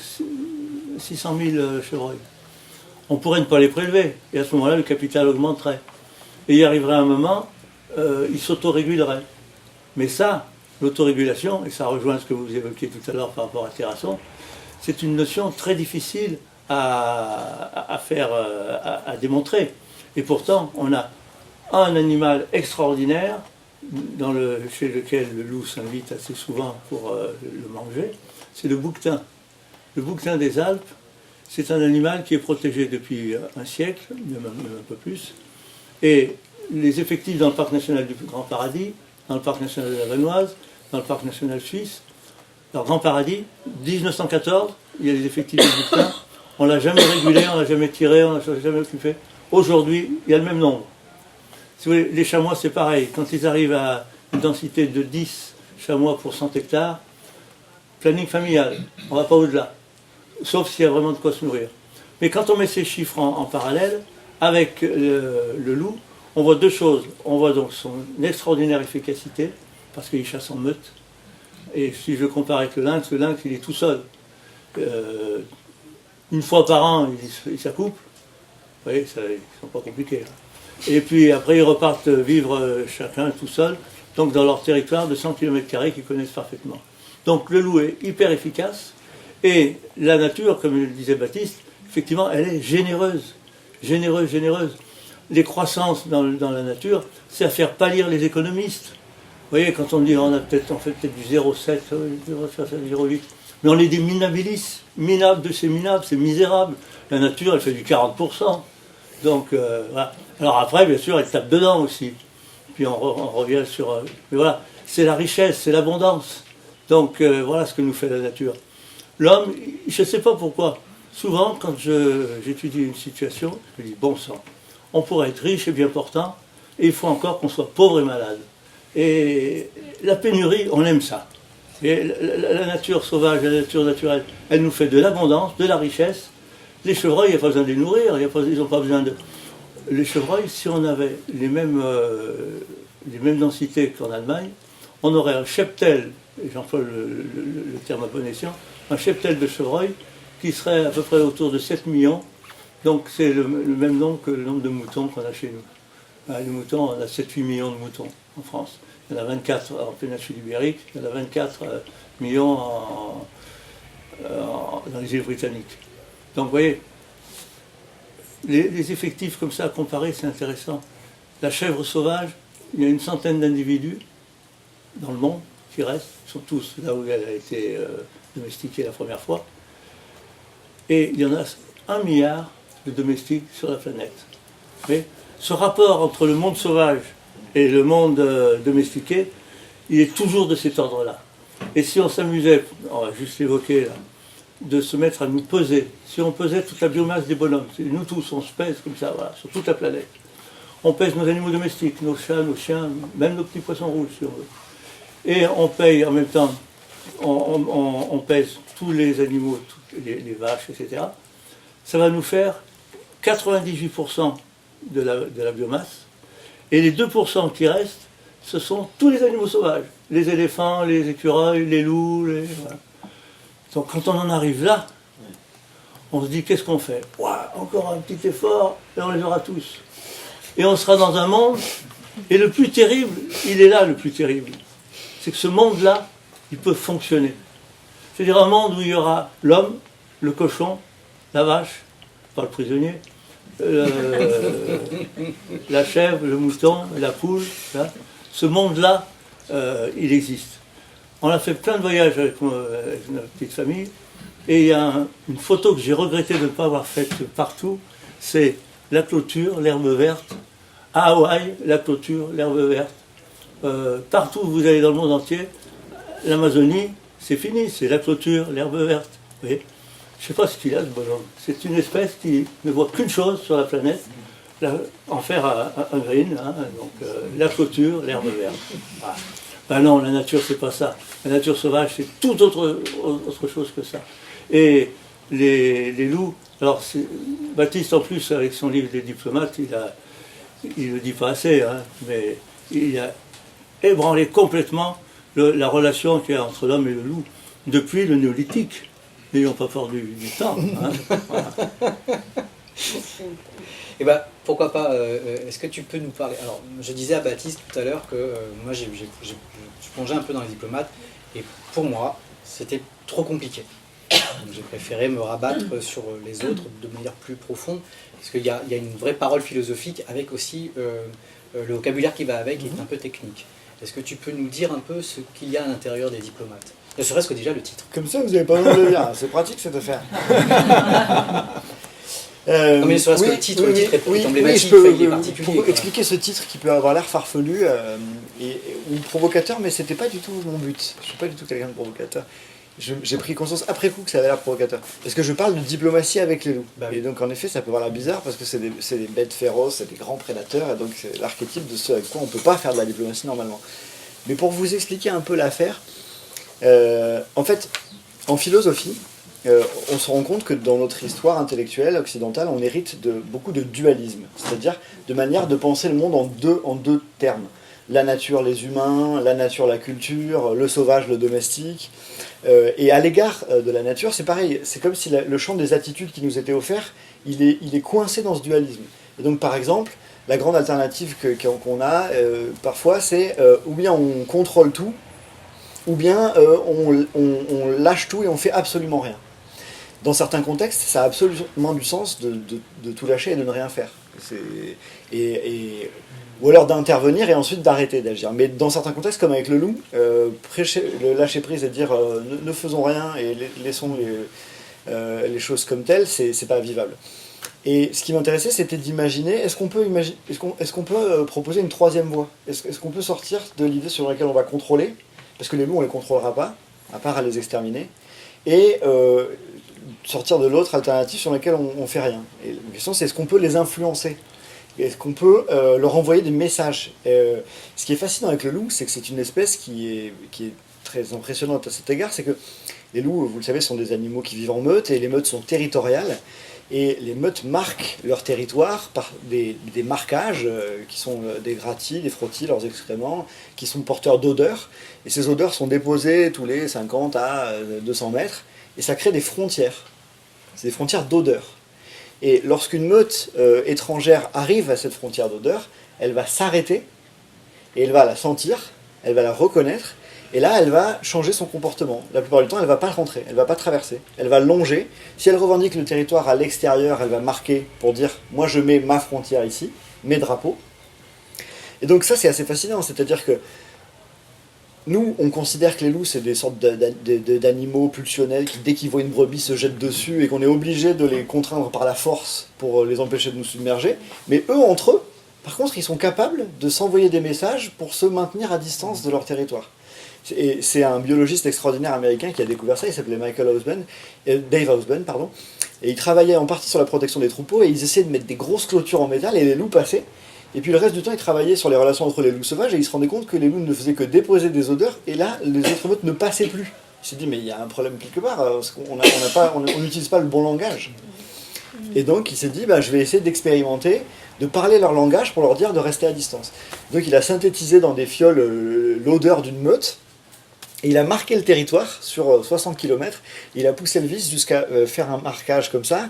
B: 600 000 chevreuils. On pourrait ne pas les prélever, et à ce moment-là, le capital augmenterait. Et il y arriverait un moment, il s'autorégulerait. Mais ça, l'autorégulation, et ça rejoint ce que vous évoquiez tout à l'heure par rapport à Terrasson, c'est une notion très difficile à démontrer. Et pourtant, on a un animal extraordinaire chez lequel le loup s'invite assez souvent pour le manger, c'est le bouquetin. Le bouquetin des Alpes, c'est un animal qui est protégé depuis un siècle, même un peu plus. Et les effectifs dans le parc national du Grand Paradis, dans le parc national de la Vanoise, dans le parc national suisse, dans le Grand Paradis, 1914, il y a les effectifs du bouquetin, on ne l'a jamais régulé, on ne l'a jamais tiré, on ne l'a jamais occupé. Aujourd'hui, il y a le même nombre. Si vous voulez, les chamois, c'est pareil. Quand ils arrivent à une densité de 10 chamois pour 100 hectares, planning familial, on ne va pas au-delà. Sauf s'il y a vraiment de quoi se nourrir. Mais quand on met ces chiffres en parallèle, avec le loup, on voit deux choses. On voit donc son extraordinaire efficacité, parce qu'il chasse en meute. Et si je compare avec le lynx, il est tout seul. Une fois par an, il s'accouple. Vous voyez, ils ne sont pas compliqués. Et puis après, ils repartent vivre chacun tout seul, donc dans leur territoire de 100 km² qu'ils connaissent parfaitement. Donc le loup est hyper efficace, et la nature, comme le disait Baptiste, effectivement, elle est généreuse. Généreuse, généreuse. Les croissances dans la nature, c'est à faire pâlir les économistes. Vous voyez, quand on dit on fait peut-être du 0,7, 0,8, mais on est des minabilis, minables de ces minables, c'est misérable. La nature, elle fait du 40%. Donc, voilà. Alors après, bien sûr, elle tape dedans aussi. Puis on revient sur... mais voilà, c'est la richesse, c'est l'abondance. Donc, voilà ce que nous fait la nature. L'homme, je ne sais pas pourquoi, souvent, quand j'étudie une situation, je me dis, bon sang, on pourrait être riche et bien portant, et il faut encore qu'on soit pauvre et malade. Et la pénurie, on aime ça. Et la nature sauvage, la nature naturelle, elle nous fait de l'abondance, de la richesse. Les chevreuils, il n'y a pas besoin de les nourrir, ils n'ont pas besoin de... Les chevreuils, si on avait les mêmes densités qu'en Allemagne, on aurait un cheptel, et j'emploie le terme à bon escient, un cheptel de chevreuils qui serait à peu près autour de 7 millions. Donc c'est le même nombre que le nombre de moutons qu'on a chez nous. Les moutons, on a 7-8 millions de moutons en France. Il y en a 24 en péninsule ibérique, il y en a 24 millions dans les îles britanniques. Donc vous voyez, les effectifs comme ça à comparer, c'est intéressant. La chèvre sauvage, il y a une centaine d'individus dans le monde qui restent, ils sont tous là où elle a été domestiquée la première fois. Et il y en a 1 milliard de domestiques sur la planète. Mais ce rapport entre le monde sauvage et le monde domestiqué, il est toujours de cet ordre-là. Et si on s'amusait, on va juste l'évoquer là, de se mettre à nous peser, si on pesait toute la biomasse des bonhommes, nous tous on se pèse comme ça, voilà, sur toute la planète. On pèse nos animaux domestiques, nos chats, nos chiens, même nos petits poissons rouges si on veut. Et on paye en même temps, on pèse tous les animaux, toutes les vaches, etc. Ça va nous faire 98% de la biomasse. Et les 2% qui restent, ce sont tous les animaux sauvages. Les éléphants, les écureuils, les loups, voilà. Donc quand on en arrive là, on se dit qu'est-ce qu'on fait? Ouah, encore un petit effort et on les aura tous. Et on sera dans un monde, et le plus terrible, il est là le plus terrible. C'est que ce monde-là, il peut fonctionner. C'est-à-dire un monde où il y aura l'homme, le cochon, la vache, pas le prisonnier, la chèvre, le mouton, la poule. Là. Ce monde-là, il existe. On a fait plein de voyages avec ma petite famille, et il y a une photo que j'ai regretté de ne pas avoir faite partout, c'est la clôture, l'herbe verte. À Hawaï, la clôture, l'herbe verte. Partout où vous allez dans le monde entier, l'Amazonie, c'est fini, c'est la clôture, l'herbe verte. Vous voyez, je ne sais pas ce qu'il a, ce bonhomme. C'est une espèce qui ne voit qu'une chose sur la planète, en faire un green, hein, donc la clôture, l'herbe verte. Voilà. Ben non, la nature, c'est pas ça. La nature sauvage, c'est tout autre chose que ça. Et les loups, alors Baptiste, en plus, avec son livre des diplomates, il le dit pas assez, hein, mais il a ébranlé complètement la relation qu'il y a entre l'homme et le loup depuis le néolithique. N'ayons pas peur du temps. Hein, voilà.
A: Et ben, pourquoi pas, est-ce que tu peux nous parler... Alors, je disais à Baptiste tout à l'heure que moi, j'ai plongé un peu dans les diplomates, et pour moi, c'était trop compliqué. Donc, j'ai préféré me rabattre sur les autres de manière plus profonde, parce qu'il y a une vraie parole philosophique, avec aussi le vocabulaire qui va avec, qui est un peu technique. Est-ce que tu peux nous dire un peu ce qu'il y a à l'intérieur des diplomates? Ne serait-ce que déjà le titre.
C: Comme ça, vous n'avez pas besoin de le lire. C'est pratique cette affaire.
A: Non, mais ne serait-ce que le titre est emblématique, il est particulier.
C: Pour expliquer ce titre qui peut avoir l'air farfelu ou provocateur, mais c'était pas du tout mon but. Je suis pas du tout quelqu'un de provocateur. J'ai pris conscience après coup que ça avait l'air provocateur. Parce que je parle de diplomatie avec les loups.
A: Bah oui.
C: Et donc en effet, ça peut avoir l'air bizarre parce que c'est des bêtes féroces, c'est des grands prédateurs, et donc c'est l'archétype de ce avec quoi on peut pas faire de la diplomatie normalement. Mais pour vous expliquer un peu l'affaire, en fait, en philosophie, on se rend compte que dans notre histoire intellectuelle occidentale, on hérite de beaucoup de dualisme, c'est-à-dire de manière de penser le monde en deux termes. La nature, les humains, la nature, la culture, le sauvage, le domestique. Et à l'égard de la nature, c'est pareil, c'est comme si le champ des attitudes qui nous était offert, il est coincé dans ce dualisme. Et donc par exemple, la grande alternative qu'on a parfois, c'est ou bien on contrôle tout, ou bien on lâche tout et on fait absolument rien. Dans certains contextes, ça a absolument du sens de tout lâcher et de ne rien faire. Ou alors d'intervenir et ensuite d'arrêter d'agir. Mais dans certains contextes, comme avec le loup, le lâcher prise et dire ne faisons rien et laissons les choses comme telles, c'est pas vivable. Et ce qui m'intéressait, c'était d'imaginer, est-ce qu'on peut proposer une troisième voie? Est-ce qu'on peut sortir de l'idée sur laquelle on va contrôler, parce que les loups, on ne les contrôlera pas, à part à les exterminer, et sortir de l'autre alternative sur laquelle on ne fait rien. Et la question, c'est est-ce qu'on peut les influencer? Est-ce qu'on peut leur envoyer des messages? Ce qui est fascinant avec le loup, c'est que c'est une espèce qui est très impressionnante à cet égard, c'est que les loups, vous le savez, sont des animaux qui vivent en meute, et les meutes sont territoriales, et les meutes marquent leur territoire par des marquages qui sont des grattis, des frottis, leurs excréments, qui sont porteurs d'odeurs, et ces odeurs sont déposées tous les 50 à 200 mètres, et ça crée des frontières. C'est des frontières d'odeur. Et lorsqu'une meute étrangère arrive à cette frontière d'odeur, elle va s'arrêter, et elle va la sentir, elle va la reconnaître, et là elle va changer son comportement. La plupart du temps, elle ne va pas rentrer, elle ne va pas traverser, elle va longer. Si elle revendique le territoire à l'extérieur, elle va marquer pour dire « moi je mets ma frontière ici, mes drapeaux ». Et donc ça c'est assez fascinant, c'est-à-dire que nous, on considère que les loups, c'est des sortes d'animaux pulsionnels qui, dès qu'ils voient une brebis, se jettent dessus et qu'on est obligé de les contraindre par la force pour les empêcher de nous submerger. Mais eux, entre eux, par contre, ils sont capables de s'envoyer des messages pour se maintenir à distance de leur territoire. Et c'est un biologiste extraordinaire américain qui a découvert ça, il s'appelait Dave Husband, pardon. Et il travaillait en partie sur la protection des troupeaux et ils essayaient de mettre des grosses clôtures en métal et les loups passaient. Et puis le reste du temps, il travaillait sur les relations entre les loups sauvages et il se rendait compte que les loups ne faisaient que déposer des odeurs et là, les autres meutes ne passaient plus. Il s'est dit, mais il y a un problème quelque part, parce qu'on n'utilise pas le bon langage. Et donc il s'est dit, je vais essayer d'expérimenter, de parler leur langage pour leur dire de rester à distance. Donc il a synthétisé dans des fioles l'odeur d'une meute et il a marqué le territoire sur 60 km. Il a poussé le vis jusqu'à faire un marquage comme ça,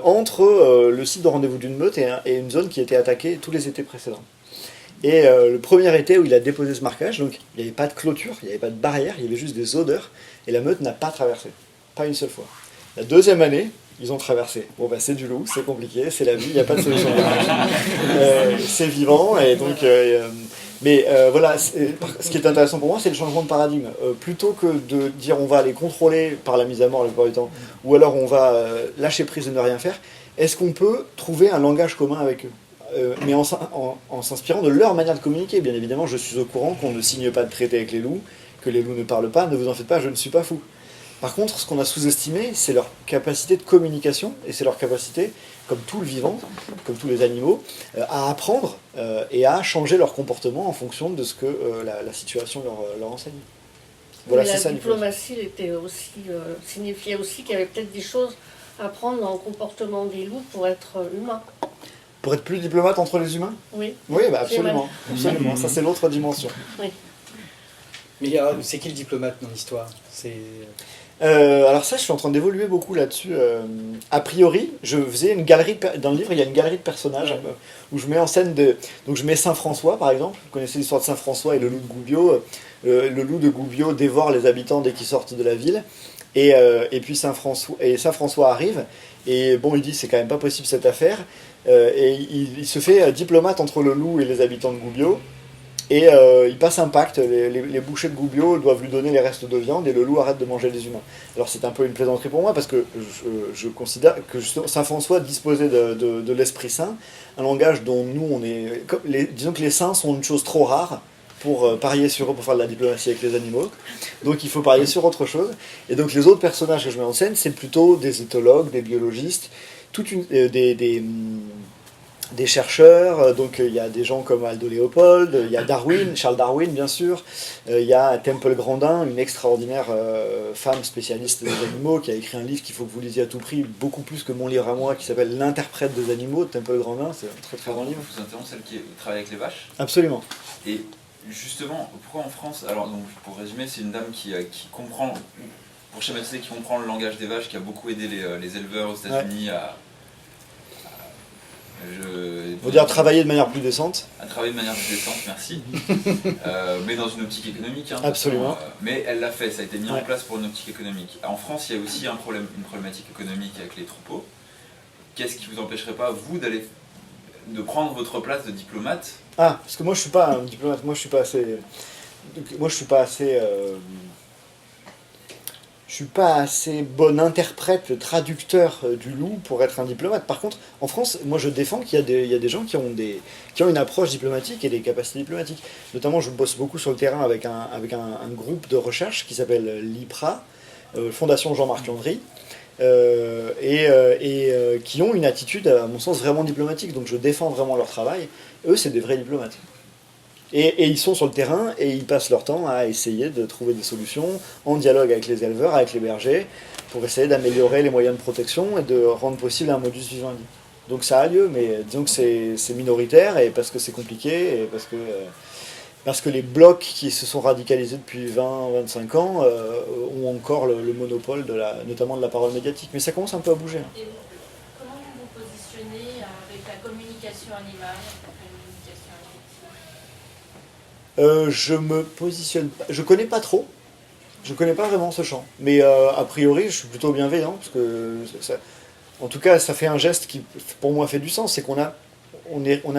C: entre le site de rendez-vous d'une meute et une zone qui était attaquée tous les étés précédents. Et le premier été où il a déposé ce marquage, donc il n'y avait pas de clôture, il n'y avait pas de barrière, il y avait juste des odeurs, et la meute n'a pas traversé, pas une seule fois. La deuxième année, ils ont traversé. Bon c'est du loup, c'est compliqué, c'est la vie, il n'y a pas de solution. C'est vivant, et donc... voilà, ce qui est intéressant pour moi, c'est le changement de paradigme. Plutôt que de dire on va les contrôler par la mise à mort la plupart du temps, ou alors on va lâcher prise et ne rien faire, est-ce qu'on peut trouver un langage commun avec eux, mais en s'inspirant de leur manière de communiquer. Bien évidemment, je suis au courant qu'on ne signe pas de traité avec les loups, que les loups ne parlent pas, ne vous en faites pas, je ne suis pas fou. Par contre, ce qu'on a sous-estimé, c'est leur capacité de communication, et c'est leur capacité, comme tout le vivant, comme tous les animaux, à apprendre et à changer leur comportement en fonction de ce que la situation leur enseigne. Voilà,
E: Mais
C: c'est
E: la
C: ça. Nicolas.
E: diplomatie était aussi, signifiait aussi qu'il y avait peut-être des choses à prendre dans le comportement des loups pour être humain.
C: Pour être plus diplomate entre les humains?
E: Oui.
C: Oui, bah absolument. Absolument. Ça, c'est l'autre dimension.
E: Oui.
A: Mais c'est qui le diplomate dans l'histoire?
C: Alors ça, je suis en train d'évoluer beaucoup là-dessus. A priori, je faisais une galerie, dans le livre, il y a une galerie de personnages où je mets en scène donc je mets Saint François, par exemple. Vous connaissez l'histoire de Saint François et le loup de Goubiot. Le loup de Goubiot dévore les habitants dès qu'ils sortent de la ville. Et puis Saint François arrive, et bon, il dit c'est quand même pas possible cette affaire. Et il se fait diplomate entre le loup et les habitants de Goubiot. Et il passe un pacte, les bouchers de Goubiot doivent lui donner les restes de viande et le loup arrête de manger les humains. Alors c'est un peu une plaisanterie pour moi parce que je considère que Saint François disposait de l'Esprit Saint, un langage dont nous on est... disons que les saints sont une chose trop rare pour parier sur eux pour faire de la diplomatie avec les animaux. Donc il faut parier sur autre chose. Et donc les autres personnages que je mets en scène, c'est plutôt des éthologues, des biologistes, des chercheurs, donc il y a des gens comme Aldo Léopold, il y a Darwin, Charles Darwin bien sûr, il y a Temple Grandin, une extraordinaire femme spécialiste des animaux qui a écrit un livre qu'il faut que vous lisiez à tout prix, beaucoup plus que mon livre à moi, qui s'appelle L'interprète des animaux, Temple Grandin, c'est un très très grand livre.
F: Je vous interromps, celle qui travaille avec les vaches.
C: Absolument.
F: Et justement, pourquoi en France, alors donc, pour résumer, c'est une dame qui comprend, pour schématiser, qui comprend le langage des vaches, qui a beaucoup aidé les éleveurs aux États-Unis
C: Faut dire travailler de manière plus décente.
F: à travailler de manière plus décente, merci. Mais dans une optique économique. Hein,
C: Absolument.
F: Mais elle l'a fait, ça a été mis
C: Ouais.
F: en place pour une optique économique. En France, il y a aussi une problématique économique avec les troupeaux. Qu'est-ce qui vous empêcherait pas, vous, de prendre votre place de diplomate?
C: Ah, parce que moi je suis pas un diplomate, moi je suis pas assez... Je suis pas assez bon interprète, traducteur du loup pour être un diplomate. Par contre, en France, moi je défends qu'il y a des gens qui ont une approche diplomatique et des capacités diplomatiques. Notamment, je bosse beaucoup sur le terrain avec un groupe de recherche qui s'appelle l'IPRA, Fondation Jean-Marc Landry, qui ont une attitude, à mon sens, vraiment diplomatique. Donc je défends vraiment leur travail. Eux, c'est des vrais diplomates. Et ils sont sur le terrain et ils passent leur temps à essayer de trouver des solutions en dialogue avec les éleveurs, avec les bergers, pour essayer d'améliorer les moyens de protection et de rendre possible un modus vivendi. Donc ça a lieu, mais disons que c'est minoritaire et parce que c'est compliqué et parce que les blocs qui se sont radicalisés depuis 20-25 ans ont encore le monopole notamment de la parole médiatique. Mais ça commence un peu à bouger.
G: Et comment vous vous positionnez avec la communication animale, la communication affective?
C: Je me positionne pas. Je connais pas trop. Je connais pas vraiment ce champ. Mais a priori, je suis plutôt bienveillant parce que en tout cas, ça fait un geste qui, pour moi, fait du sens. C'est qu'on a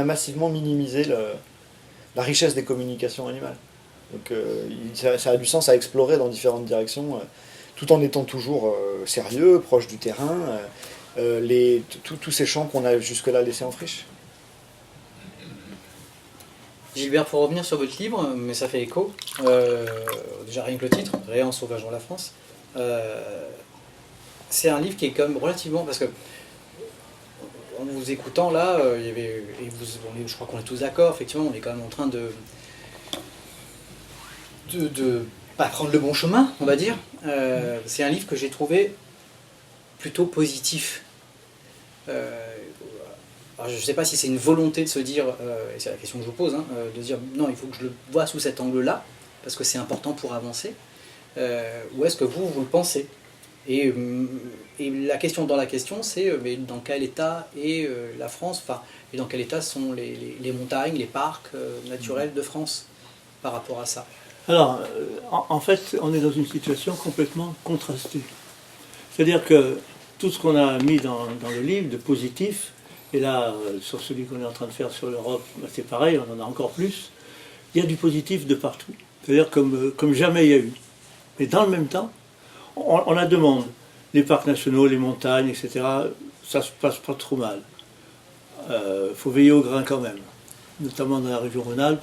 C: massivement minimisé la richesse des communications animales. Donc, ça a du sens à explorer dans différentes directions, tout en étant toujours sérieux, proche du terrain. Tous ces champs qu'on a jusque-là laissés en friche.
A: Gilbert, pour revenir sur votre livre, mais ça fait écho, déjà rien que le titre, Réa en sauvageant la France, c'est un livre qui est quand même relativement, parce que en vous écoutant là, je crois qu'on est tous d'accord, effectivement, on est quand même en train de pas prendre le bon chemin, on va dire. C'est un livre que j'ai trouvé plutôt positif. Alors je ne sais pas si c'est une volonté de se dire, et c'est la question que je vous pose, de dire non, il faut que je le vois sous cet angle-là, parce que c'est important pour avancer, ou est-ce que vous le pensez? Et la question dans la question, c'est mais dans quel état est la France, et dans quel état sont les montagnes, les parcs naturels de France par rapport à ça?
B: Alors, en fait, on est dans une situation complètement contrastée. C'est-à-dire que tout ce qu'on a mis dans le livre de positif, et là, sur celui qu'on est en train de faire sur l'Europe, c'est pareil, on en a encore plus, il y a du positif de partout. C'est-à-dire comme jamais il y a eu. Mais dans le même temps, on la demande. Les parcs nationaux, les montagnes, etc., ça se passe pas trop mal. Faut veiller au grain quand même, notamment dans la région Rhône-Alpes,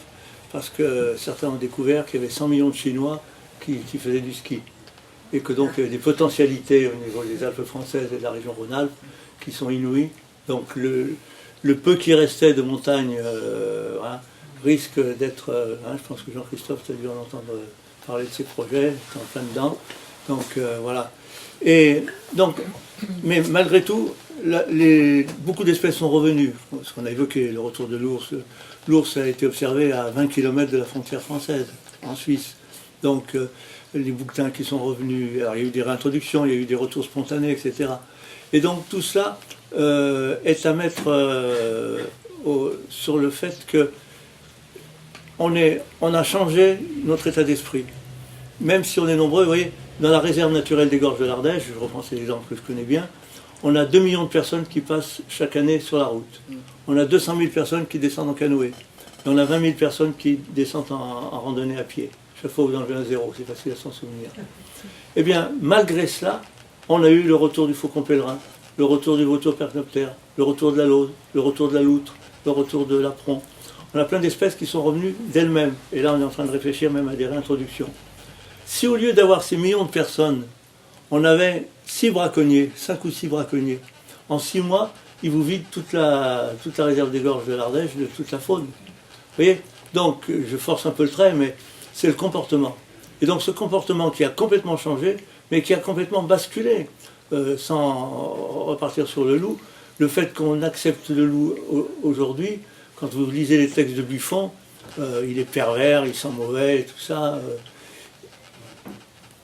B: parce que certains ont découvert qu'il y avait 100 millions de Chinois qui faisaient du ski. et que donc il y a des potentialités au niveau des Alpes françaises et de la région Rhône-Alpes qui sont inouïes. Donc le peu qui restait de montagne risque d'être... je pense que Jean-Christophe, tu as dû en entendre parler de ces projets, tu es en plein dedans. Donc voilà. Et donc, mais malgré tout, beaucoup d'espèces sont revenues. Ce qu'on a évoqué, le retour de l'ours. L'ours a été observé à 20 km de la frontière française, en Suisse. Donc les bouquetins qui sont revenus, alors il y a eu des réintroductions, il y a eu des retours spontanés, etc. Et donc tout cela est à mettre sur le fait que on a changé notre état d'esprit. Même si on est nombreux, vous voyez, dans la réserve naturelle des gorges de l'Ardèche, je reprends cet exemple que je connais bien, on a 2 millions de personnes qui passent chaque année sur la route. On a 200 000 personnes qui descendent en canoë. Et on a 20 000 personnes qui descendent en randonnée à pied. Chaque fois vous enlevez un zéro, c'est facile à s'en souvenir. Eh bien, malgré cela, on a eu le retour du faucon pèlerin, le retour du vautour percnoptère, le retour de la laude, le retour de la loutre, le retour de l'apron. On a plein d'espèces qui sont revenues d'elles-mêmes. Et là, on est en train de réfléchir même à des réintroductions. Si au lieu d'avoir ces millions de personnes, on avait 6 braconniers, 5 ou 6 braconniers, en 6 mois, ils vous vident toute la réserve des gorges de l'Ardèche, de toute la faune. Vous voyez? Donc, je force un peu le trait, mais c'est le comportement. Et donc, ce comportement qui a complètement changé, mais qui a complètement basculé, sans repartir sur le loup, le fait qu'on accepte le loup aujourd'hui, quand vous lisez les textes de Buffon, il est pervers, il sent mauvais, et tout ça...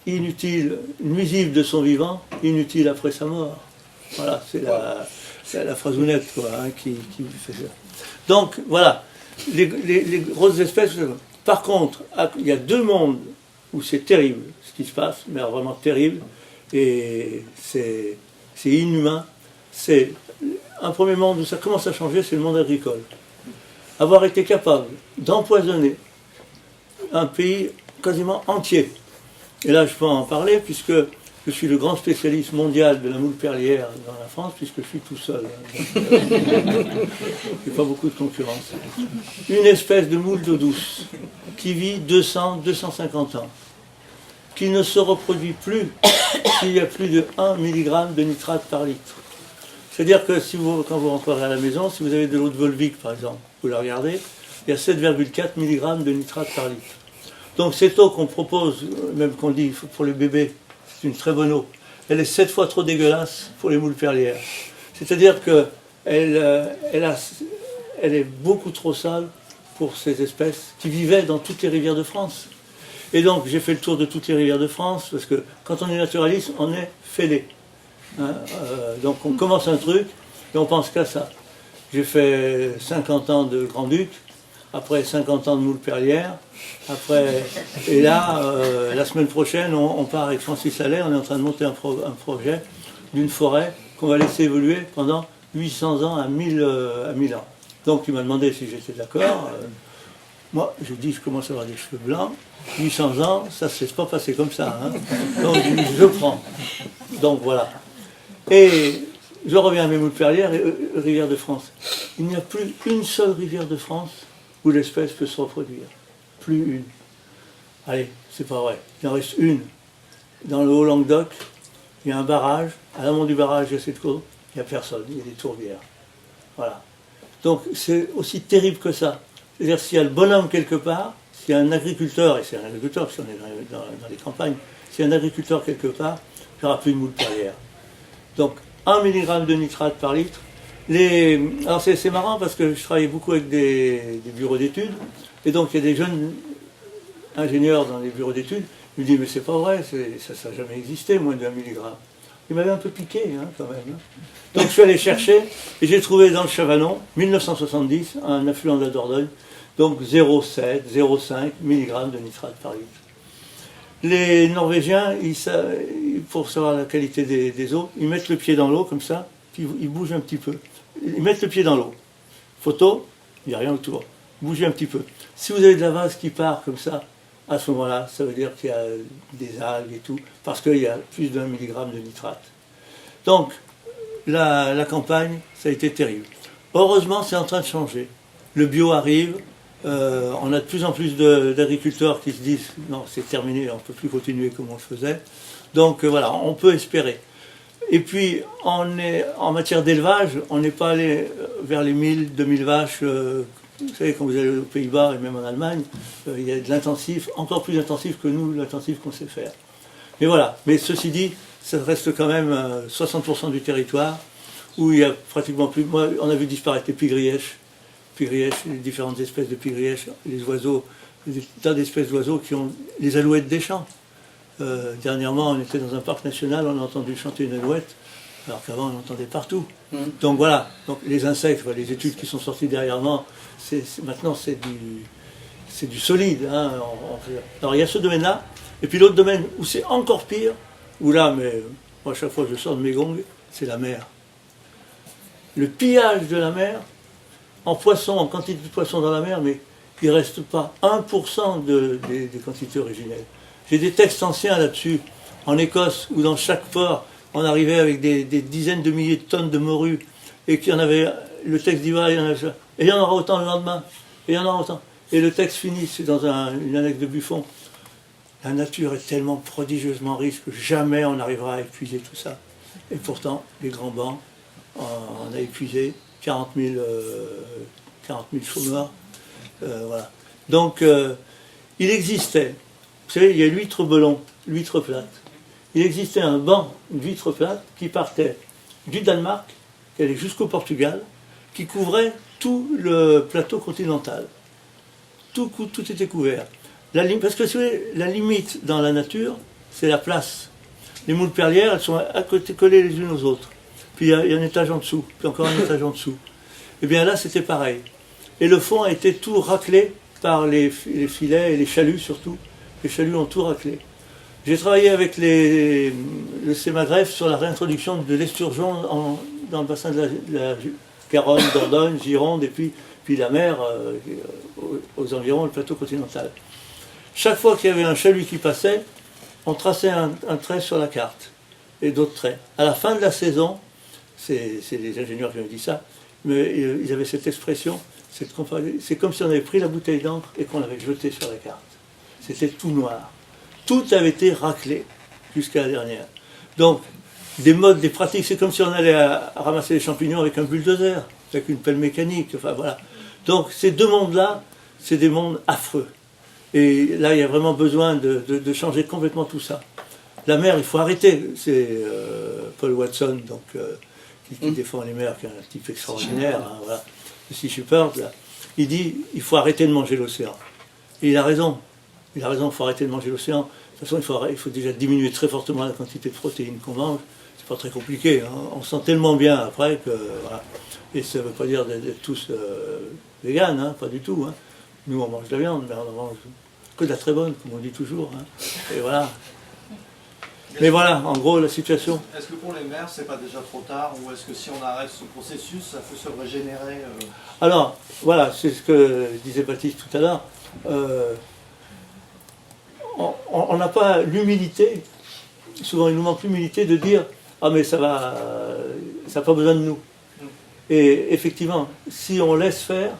B: inutile, nuisible de son vivant, inutile après sa mort. Voilà, c'est la phrasounette quoi, qui fait ça. Donc voilà, les grosses espèces. Par contre, il y a 2 mondes où c'est terrible ce qui se passe, mais vraiment terrible, et c'est inhumain. C'est un premier monde où ça commence à changer, c'est le monde agricole. Avoir été capable d'empoisonner un pays quasiment entier. Et là, je peux en parler puisque je suis le grand spécialiste mondial de la moule perlière dans la France, puisque je suis tout seul. Il n'y a pas beaucoup de concurrence. Une espèce de moule d'eau douce qui vit 200-250 ans, qui ne se reproduit plus s'il y a plus de 1 mg de nitrate par litre. C'est-à-dire que quand vous rentrerez à la maison, si vous avez de l'eau de Volvic par exemple, vous la regardez, il y a 7,4 mg de nitrate par litre. Donc cette eau qu'on propose, même qu'on dit pour les bébés, c'est une très bonne eau, elle est 7 fois trop dégueulasse pour les moules perlières. C'est-à-dire qu'elle est beaucoup trop sale pour ces espèces qui vivaient dans toutes les rivières de France. Et donc j'ai fait le tour de toutes les rivières de France, parce que quand on est naturaliste, on est fêlé. Donc on commence un truc et on pense qu'à ça. J'ai fait 50 ans de Grand-Duc, après 50 ans de moule perlière, et là, la semaine prochaine, on part avec Francis Allais, on est en train de monter un projet d'une forêt qu'on va laisser évoluer pendant 800 ans à 1000 ans. Donc il m'a demandé si j'étais d'accord. Moi, j'ai dit, je commence à avoir des cheveux blancs, 800 ans, ça ne s'est pas passé comme ça. Hein. Donc je prends. Donc voilà. Et je reviens à mes moules perlières et rivières de France. Il n'y a plus une seule rivière de France où l'espèce peut se reproduire. Plus une. Allez, c'est pas vrai. Il en reste une. Dans le Haut-Languedoc, il y a un barrage. À l'amont du barrage, il y a cette cour. Il n'y a personne. Il y a des tourbières. Voilà. Donc c'est aussi terrible que ça. C'est-à-dire s'il y a le bonhomme quelque part, s'il y a un agriculteur, et c'est un agriculteur parce qu'on est dans les campagnes, s'il y a un agriculteur quelque part, il n'y aura plus de moule perlière. Donc 1 mg de nitrate par litre. Alors c'est marrant parce que je travaille beaucoup avec des bureaux d'études, et donc il y a des jeunes ingénieurs dans les bureaux d'études, ils me disent mais c'est pas vrai, ça n'a jamais existé, moins de 1 mg. Il m'avait un peu piqué quand même. Hein. Donc je suis allé chercher, et j'ai trouvé dans le Chavanon, 1970, un affluent de la Dordogne, donc 0,7, 0,5 mg de nitrate par litre. Les Norvégiens, pour savoir la qualité des eaux, ils mettent le pied dans l'eau comme ça, puis ils bougent un petit peu. Ils mettent le pied dans l'eau. Photo, il n'y a rien autour. Bougez un petit peu. Si vous avez de la vase qui part comme ça, à ce moment-là, ça veut dire qu'il y a des algues et tout, parce qu'il y a plus d'1 mg de nitrate. Donc, la campagne, ça a été terrible. Heureusement, c'est en train de changer. Le bio arrive, On a de plus en plus d'agriculteurs qui se disent non, c'est terminé, on ne peut plus continuer comme on le faisait. Donc voilà, on peut espérer. Et puis, en matière d'élevage, on n'est pas allé vers les 1000, 2000 vaches. Vous savez, quand vous allez aux Pays-Bas et même en Allemagne, il y a de l'intensif, encore plus intensif que nous, l'intensif qu'on sait faire. Mais voilà, mais ceci dit, ça reste quand même 60% du territoire où il y a pratiquement plus. Moi, on a vu disparaître les pigrièches, les différentes espèces de pigrièches, les oiseaux, des tas d'espèces d'oiseaux qui ont les alouettes des champs. Dernièrement, on était dans un parc national, on a entendu chanter une alouette, alors qu'avant on l'entendait partout. Donc voilà, donc les insectes, les études qui sont sorties derrière moi, maintenant c'est du solide. Hein. Alors il y a ce domaine-là, et puis l'autre domaine où c'est encore pire, où là, mais moi à chaque fois que je sors de mes gongs, c'est la mer. Le pillage de la mer, en poissons, en quantité de poissons dans la mer, mais il ne reste pas 1% des quantités originelles. J'ai des textes anciens là-dessus, en Écosse, où dans chaque port, on arrivait avec des dizaines de milliers de tonnes de morue, et qu'il y en avait, le texte dit, voilà, et il y en aura autant le lendemain, et il y en aura autant. Et le texte finit, c'est dans une annexe de Buffon. La nature est tellement prodigieusement riche que jamais on n'arrivera à épuiser tout ça. Et pourtant, les grands bancs, on a épuisé 40 000 chômeurs. Voilà. Donc, il existait, vous savez, il y a l'huître belon, l'huître plate. Il existait un banc d'huître plate qui partait du Danemark, qui allait jusqu'au Portugal, qui couvrait tout le plateau continental. Tout était couvert. Parce que vous savez, la limite dans la nature, c'est la place. Les moules perlières, elles sont à côté, collées les unes aux autres. Puis il y a un étage en dessous, puis encore un étage en dessous. Et bien là, c'était pareil. Et le fond a été tout raclé par les filets et les chaluts surtout. Les chaluts ont tout raclé. J'ai travaillé avec le CEMAGREF sur la réintroduction de l'esturgeon dans le bassin de la Garonne, Dordogne, Gironde, et puis la mer aux environs, le plateau continental. Chaque fois qu'il y avait un chalut qui passait, on traçait un trait sur la carte, et d'autres traits. À la fin de la saison, c'est les ingénieurs qui ont dit ça, mais ils avaient cette expression, c'est comme si on avait pris la bouteille d'encre et qu'on l'avait jetée sur la carte. C'était tout noir. Tout avait été raclé jusqu'à la dernière. Donc, des modes, des pratiques, c'est comme si on allait à ramasser les champignons avec un bulldozer, avec une pelle mécanique, enfin voilà. Donc, ces deux mondes-là, c'est des mondes affreux. Et là, il y a vraiment besoin de changer complètement tout ça. La mer, il faut arrêter. C'est Paul Watson, donc, qui défend les mers, qui est un type extraordinaire, hein, voilà. Sea Shepherd, là. Il dit, il faut arrêter de manger l'océan. Et il a raison. Il a raison, il faut arrêter de manger l'océan. De toute façon, il faut déjà diminuer très fortement la quantité de protéines qu'on mange. C'est pas très compliqué. Hein. On se sent tellement bien après que... Voilà. Et ça ne veut pas dire d'être tous véganes, hein, pas du tout. Hein. Nous, on mange de la viande, mais on en mange que de la très bonne, comme on dit toujours. Hein. Et voilà. Mais voilà, en gros, la situation...
H: Est-ce que pour les mers, c'est pas déjà trop tard? Ou est-ce que si on arrête ce processus, ça peut se régénérer
B: Alors, voilà, c'est ce que disait Baptiste tout à l'heure. On n'a pas l'humilité, souvent il nous manque l'humilité de dire « Ah mais ça va, ça n'a pas besoin de nous ». Et effectivement, si on laisse faire,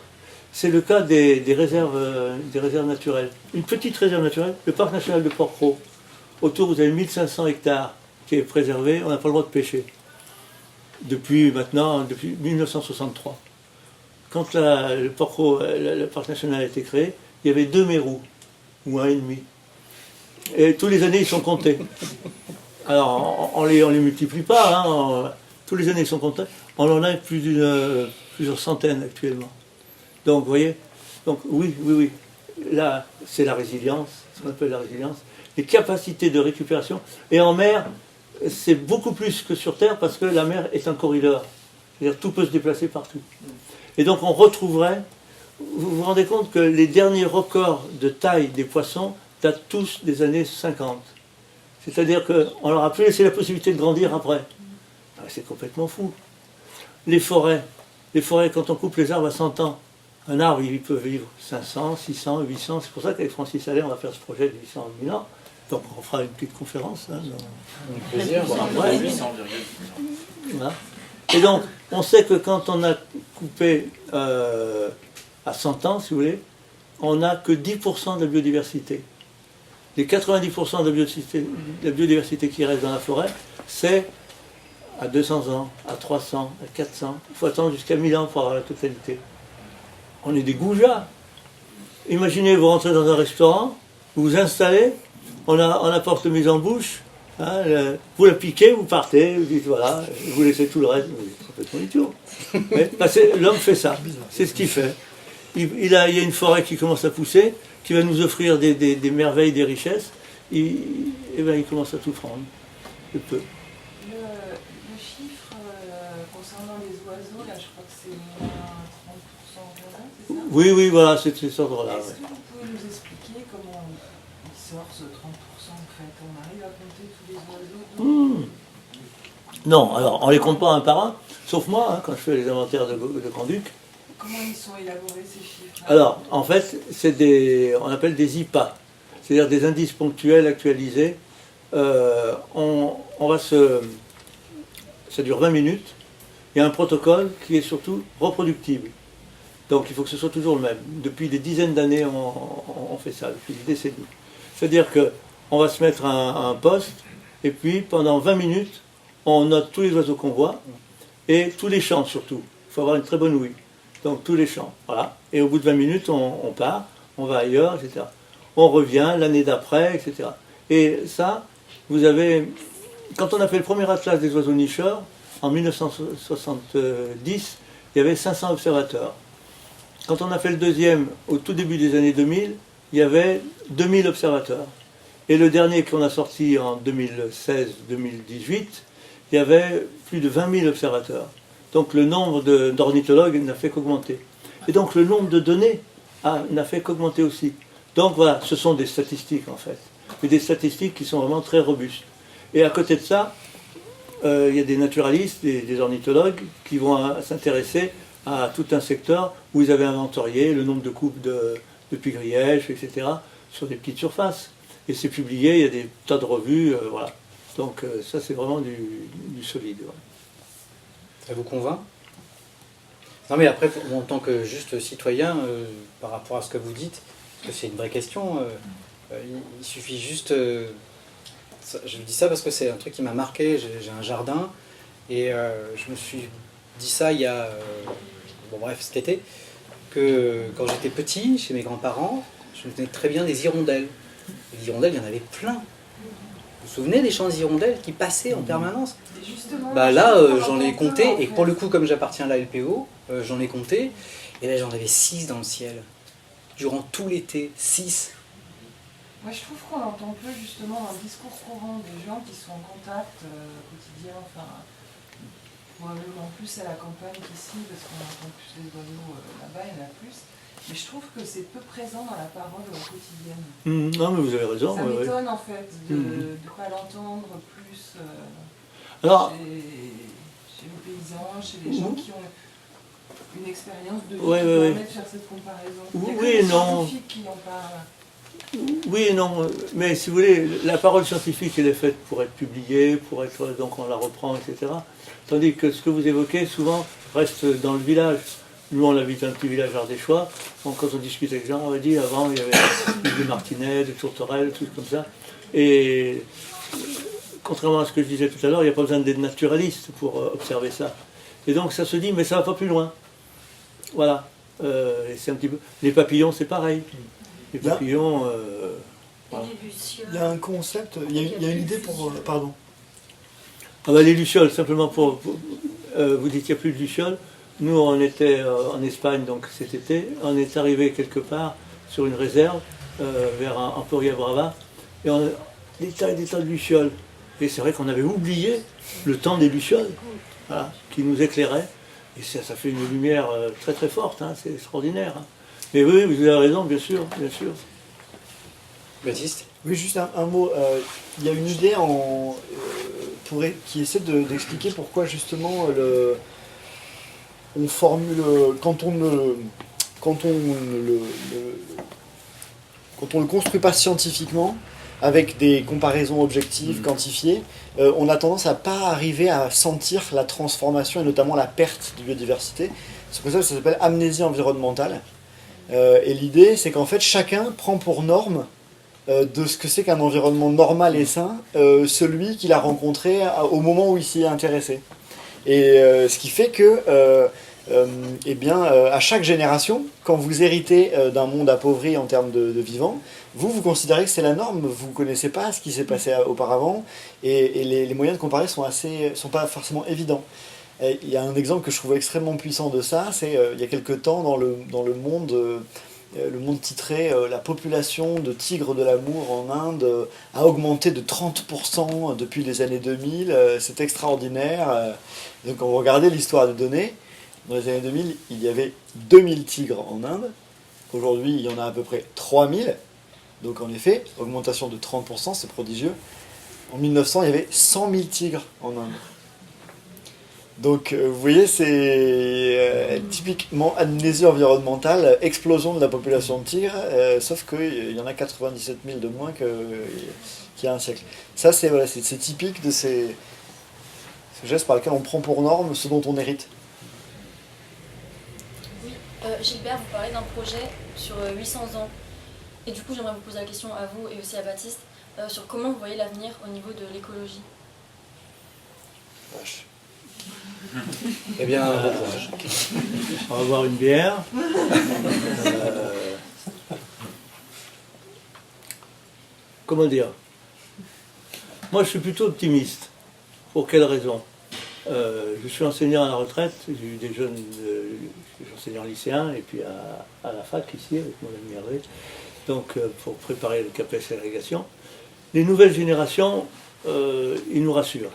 B: c'est le cas des réserves naturelles. Une petite réserve naturelle, le parc national de Port-Cros. Autour, vous avez 1500 hectares qui est préservé, on n'a pas le droit de pêcher. Depuis 1963. Quand le Port-Cros, le parc national a été créé, il y avait 2 mérous, ou 1,5. Et tous les années, ils sont comptés. Alors, on les multiplie pas, hein, tous les années, ils sont comptés. On en a plusieurs centaines actuellement. Donc, vous voyez, donc, oui. Là, c'est la résilience, ce qu'on appelle la résilience. Les capacités de récupération. Et en mer, c'est beaucoup plus que sur Terre parce que la mer est un corridor. C'est-à-dire tout peut se déplacer partout. Et donc, on retrouverait... Vous vous rendez compte que les derniers records de taille des poissons datent tous des années 50. C'est-à-dire qu'on leur a plus laissé la possibilité de grandir après. C'est complètement fou. Les forêts, quand on coupe les arbres à 100 ans, un arbre, il peut vivre 500, 600, 800. C'est pour ça qu'avec Francis Allais, on va faire ce projet de 800 000 ans. Donc on fera une petite conférence. Hein,
A: avec plaisir.
F: Ouais, 800,
B: voilà. Et donc, on sait que quand on a coupé à 100 ans, si vous voulez, on n'a que 10% de la biodiversité. Les 90% de la biodiversité qui reste dans la forêt, c'est à 200 ans, à 300, à 400. Il faut attendre jusqu'à 1000 ans pour avoir la totalité. On est des goujats. Imaginez, vous rentrez dans un restaurant, vous vous installez, on apporte mise en bouche, hein, vous la piquez, vous partez, vous dites voilà, vous laissez tout le reste, vous êtes complètement idiot. Mais l'homme fait ça, c'est ce qu'il fait. Il y a une forêt qui commence à pousser, qui va nous offrir des merveilles, des richesses, et ben, il commence à tout prendre. Il peut.
I: Le chiffre concernant les oiseaux, là, je crois que c'est 30% c'est ça?
B: Oui, voilà, c'est cet ordre-là.
I: Est-ce que vous pouvez nous expliquer comment il sort ce 30% en fait? On arrive à compter tous les oiseaux?
B: Non, alors on les compte pas un par un, sauf moi, hein, quand je fais les inventaires de Grand-Duc.
I: Comment ils sont élaborés ces chiffres?
B: Alors, en fait, on appelle des IPA, c'est-à-dire des indices ponctuels actualisés. Ça dure 20 minutes. Il y a un protocole qui est surtout reproductible. Donc il faut que ce soit toujours le même. Depuis des dizaines d'années, on fait ça, depuis des décennies. C'est-à-dire qu'on va se mettre un poste, et puis pendant 20 minutes, on note tous les oiseaux qu'on voit, et tous les chants surtout. Il faut avoir une très bonne ouïe. Donc tous les chants, voilà. Et au bout de 20 minutes, on part, on va ailleurs, etc. On revient l'année d'après, etc. Et ça, vous avez... Quand on a fait le premier atlas des oiseaux nicheurs, en 1970, il y avait 500 observateurs. Quand on a fait le deuxième, au tout début des années 2000, il y avait 2000 observateurs. Et le dernier qu'on a sorti en 2016-2018, il y avait plus de 20 000 observateurs. Donc le nombre d'ornithologues n'a fait qu'augmenter. Et donc le nombre de données n'a fait qu'augmenter aussi. Donc voilà, ce sont des statistiques en fait. Mais des statistiques qui sont vraiment très robustes. Et à côté de ça, il y a des naturalistes, des ornithologues qui vont s'intéresser à tout un secteur où ils avaient inventorié le nombre de coupes de pigrièches, etc., sur des petites surfaces. Et c'est publié, il y a des tas de revues, voilà. Donc ça c'est vraiment du solide. Ouais.
A: Ça vous convainc? Non mais après, en tant que juste citoyen, par rapport à ce que vous dites, parce que c'est une vraie question, il suffit juste... je dis ça parce que c'est un truc qui m'a marqué, j'ai un jardin, et je me suis dit ça il y a... cet été, que quand j'étais petit, chez mes grands-parents, je me souvenais très bien des hirondelles. Les hirondelles, il y en avait plein. Vous vous souvenez des champs d'hirondelles qui passaient en permanence? Bah là, j'en ai compté, et pour le coup, comme j'appartiens à la LPO, j'en ai compté, et là j'en avais 6 dans le ciel. Durant tout l'été, 6.
I: Moi je trouve qu'on entend peu justement dans le discours courant des gens qui sont en contact quotidien, enfin, probablement plus à la campagne qu'ici, parce qu'on entend plus les oiseaux là-bas, il y en a plus. Mais je trouve que c'est peu présent dans la parole quotidienne.
B: Non, mais vous avez raison.
I: Ça m'étonne en fait de ne pas l'entendre plus
B: Alors,
I: chez les paysans, chez les gens qui ont une expérience de vie
B: qui
I: permet de faire cette comparaison. Il y a que les scientifiques qui en parlent.
B: Oui et non, mais si vous voulez, la parole scientifique elle est faite pour être publiée, donc on la reprend, etc. Tandis que ce que vous évoquez souvent reste dans le village. Nous, on habite un petit village ardéchois. Donc, quand on discute avec les gens, on va dire avant, il y avait des martinets, des tourterelles, des trucs comme ça. Et contrairement à ce que je disais tout à l'heure, il n'y a pas besoin d'être naturaliste pour observer ça. Et donc, ça se dit, mais ça ne va pas plus loin. Voilà. Et c'est un petit peu... Les papillons, c'est pareil. Les papillons...
C: voilà. Il y a un concept, il y a une idée pour... pardon.
B: Ah ben, les lucioles, simplement pour vous dites qu'il n'y a plus de lucioles. Nous, on était en Espagne donc cet été, on est arrivé quelque part sur une réserve vers Emporia Brava, et on a des tas de lucioles. Et c'est vrai qu'on avait oublié le temps des lucioles, voilà, qui nous éclairaient. Et ça fait une lumière très très forte, hein, c'est extraordinaire. Hein. Mais oui, vous avez raison, bien sûr, bien sûr.
A: Baptiste?
C: Oui, juste un mot. Il y a une idée qui essaie d'expliquer pourquoi justement on formule quand on ne le construit pas scientifiquement avec des comparaisons objectives, quantifiées, on a tendance à pas arriver à sentir la transformation et notamment la perte de biodiversité. C'est pour ça que ça s'appelle amnésie environnementale. Et l'idée, c'est qu'en fait, chacun prend pour norme de ce que c'est qu'un environnement normal et sain, celui qu'il a rencontré au moment où il s'y est intéressé. Et ce qui fait que, à chaque génération, quand vous héritez d'un monde appauvri en termes de vivants, vous considérez que c'est la norme, vous ne connaissez pas ce qui s'est passé auparavant, et les moyens de comparer sont pas forcément évidents. Et il y a un exemple que je trouve extrêmement puissant de ça, c'est il y a quelque temps dans le monde, le monde titré « La population de tigres de l'amour en Inde a augmenté de 30% depuis les années 2000, c'est extraordinaire ». Donc quand vous regardez l'histoire des données, dans les années 2000, il y avait 2000 tigres en Inde, aujourd'hui il y en a à peu près 3000, donc en effet, augmentation de 30%, c'est prodigieux. En 1900, il y avait 100 000 tigres en Inde. Donc, vous voyez, c'est typiquement amnésie environnementale, explosion de la population de tigres, sauf qu'il y en a 97 000 de moins qu'il y a un siècle. Ça, c'est typique de ces gestes par lesquels on prend pour norme ce dont on hérite.
J: Oui, Gilbert, vous parlez d'un projet sur 800 ans. Et du coup, j'aimerais vous poser la question à vous et aussi à Baptiste, sur comment vous voyez l'avenir au niveau de l'écologie.
C: Vache.
A: Eh bien, bon courage.
B: On va boire une bière. Comment dire? Moi, je suis plutôt optimiste. Pour quelle raison? Je suis enseignant à la retraite. J'ai eu des jeunes, je suis enseignant lycéen et puis à la fac ici avec mon ami Hervé. Donc, pour préparer le CAPES et l'agrégation. Les nouvelles générations, ils nous rassurent.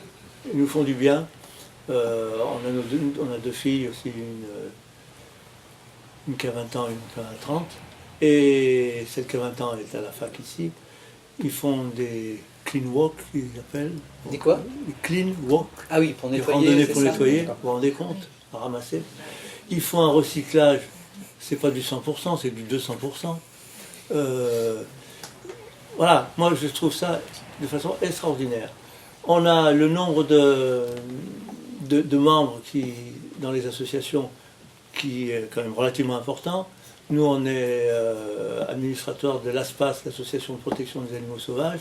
B: Ils nous font du bien. On a deux filles aussi, une qui a 20 ans et une qui a 30. Et celle qui a 20 ans est à la fac ici. Ils font des clean walk, ils appellent.
A: Des quoi?
B: Des clean walk.
A: Ah oui, pour nettoyer.
B: Des randonnées pour
A: ça.
B: nettoyer, vous vous rendez compte, à ramasser. Ils font un recyclage, c'est pas du 100%, c'est du 200%. Voilà, moi je trouve ça de façon extraordinaire. On a le nombre de membres dans les associations qui est quand même relativement important. Nous, on est administrateur de l'ASPAS, l'Association de protection des animaux sauvages.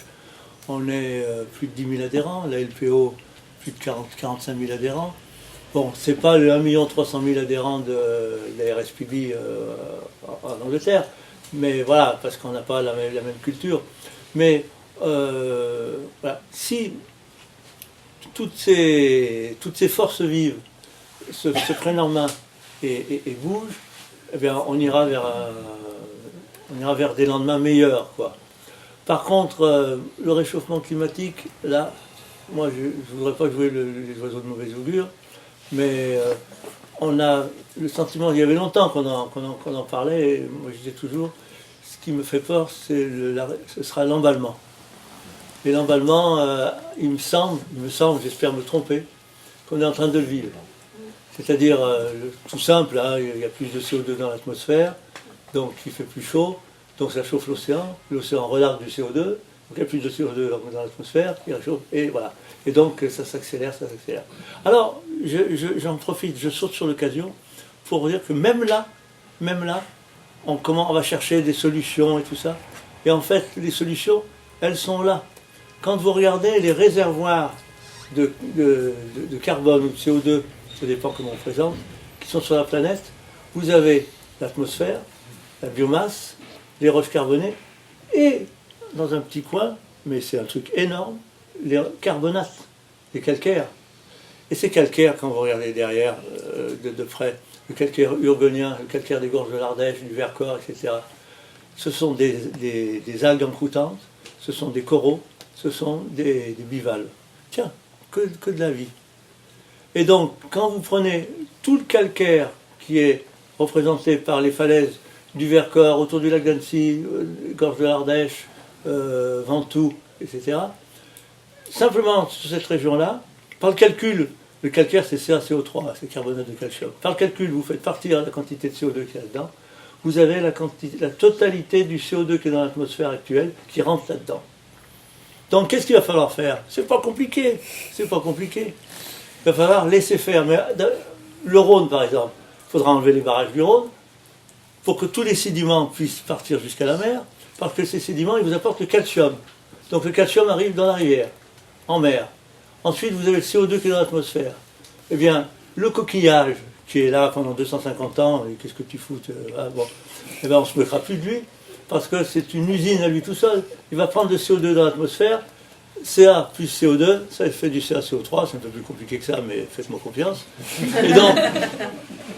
B: On est plus de 10 000 adhérents, la LPO, plus de 45 000 adhérents. Bon, c'est pas le 1 300 000 adhérents de la RSPB en Angleterre, mais voilà, parce qu'on n'a pas la même culture. Mais voilà, si toutes ces forces vives se prennent en main et bougent, eh bien, on ira vers des lendemains meilleurs, quoi. Par contre, le réchauffement climatique, là, moi je ne voudrais pas jouer les oiseaux de mauvais augure, mais on a le sentiment, il y avait longtemps qu'on en parlait, et moi je disais toujours, ce qui me fait peur, ce sera l'emballement. Et l'emballement, il me semble, j'espère me tromper, qu'on est en train de le vivre. C'est-à-dire, tout simple, hein, il y a plus de CO2 dans l'atmosphère, donc il fait plus chaud, donc ça chauffe l'océan relargue du CO2, donc il y a plus de CO2 dans l'atmosphère, il réchauffe, et voilà. Et donc ça s'accélère. Alors, j'en profite, je saute sur l'occasion pour vous dire que même là, on va chercher des solutions et tout ça, et en fait, les solutions, elles sont là. Quand vous regardez les réservoirs de carbone ou de CO2, ça dépend comment on présente, qui sont sur la planète, vous avez l'atmosphère, la biomasse, les roches carbonées, et dans un petit coin, mais c'est un truc énorme, les carbonates, les calcaires. Et ces calcaires, quand vous regardez derrière, de près, le calcaire urgonien, le calcaire des gorges de l'Ardèche, du Vercors, etc., ce sont des algues encroutantes, ce sont des coraux, ce sont des bivalves. Tiens, que de la vie. Et donc, quand vous prenez tout le calcaire qui est représenté par les falaises du Vercors, autour du lac d'Annecy, gorge de l'Ardèche, Ventoux, etc., simplement sur cette région-là, par le calcul, le calcaire c'est CaCO3, c'est carbonate de calcium. Par le calcul, vous faites partir la quantité de CO2 qui est là-dedans, vous avez la totalité du CO2 qui est dans l'atmosphère actuelle qui rentre là-dedans. Donc qu'est-ce qu'il va falloir faire? C'est pas compliqué. Il va falloir laisser faire. Mais le Rhône, par exemple, il faudra enlever les barrages du Rhône, pour que tous les sédiments puissent partir jusqu'à la mer, parce que ces sédiments, ils vous apportent le calcium. Donc le calcium arrive dans la rivière, en mer. Ensuite, vous avez le CO2 qui est dans l'atmosphère. Eh bien, le coquillage, qui est là pendant 250 ans, et qu'est-ce que tu fous bon. Eh bien, on ne se moquera plus de lui, parce que c'est une usine à lui tout seul. Il va prendre le CO2 dans l'atmosphère, Ca plus CO2, ça fait du CaCO3, c'est un peu plus compliqué que ça, mais faites-moi confiance. Et donc,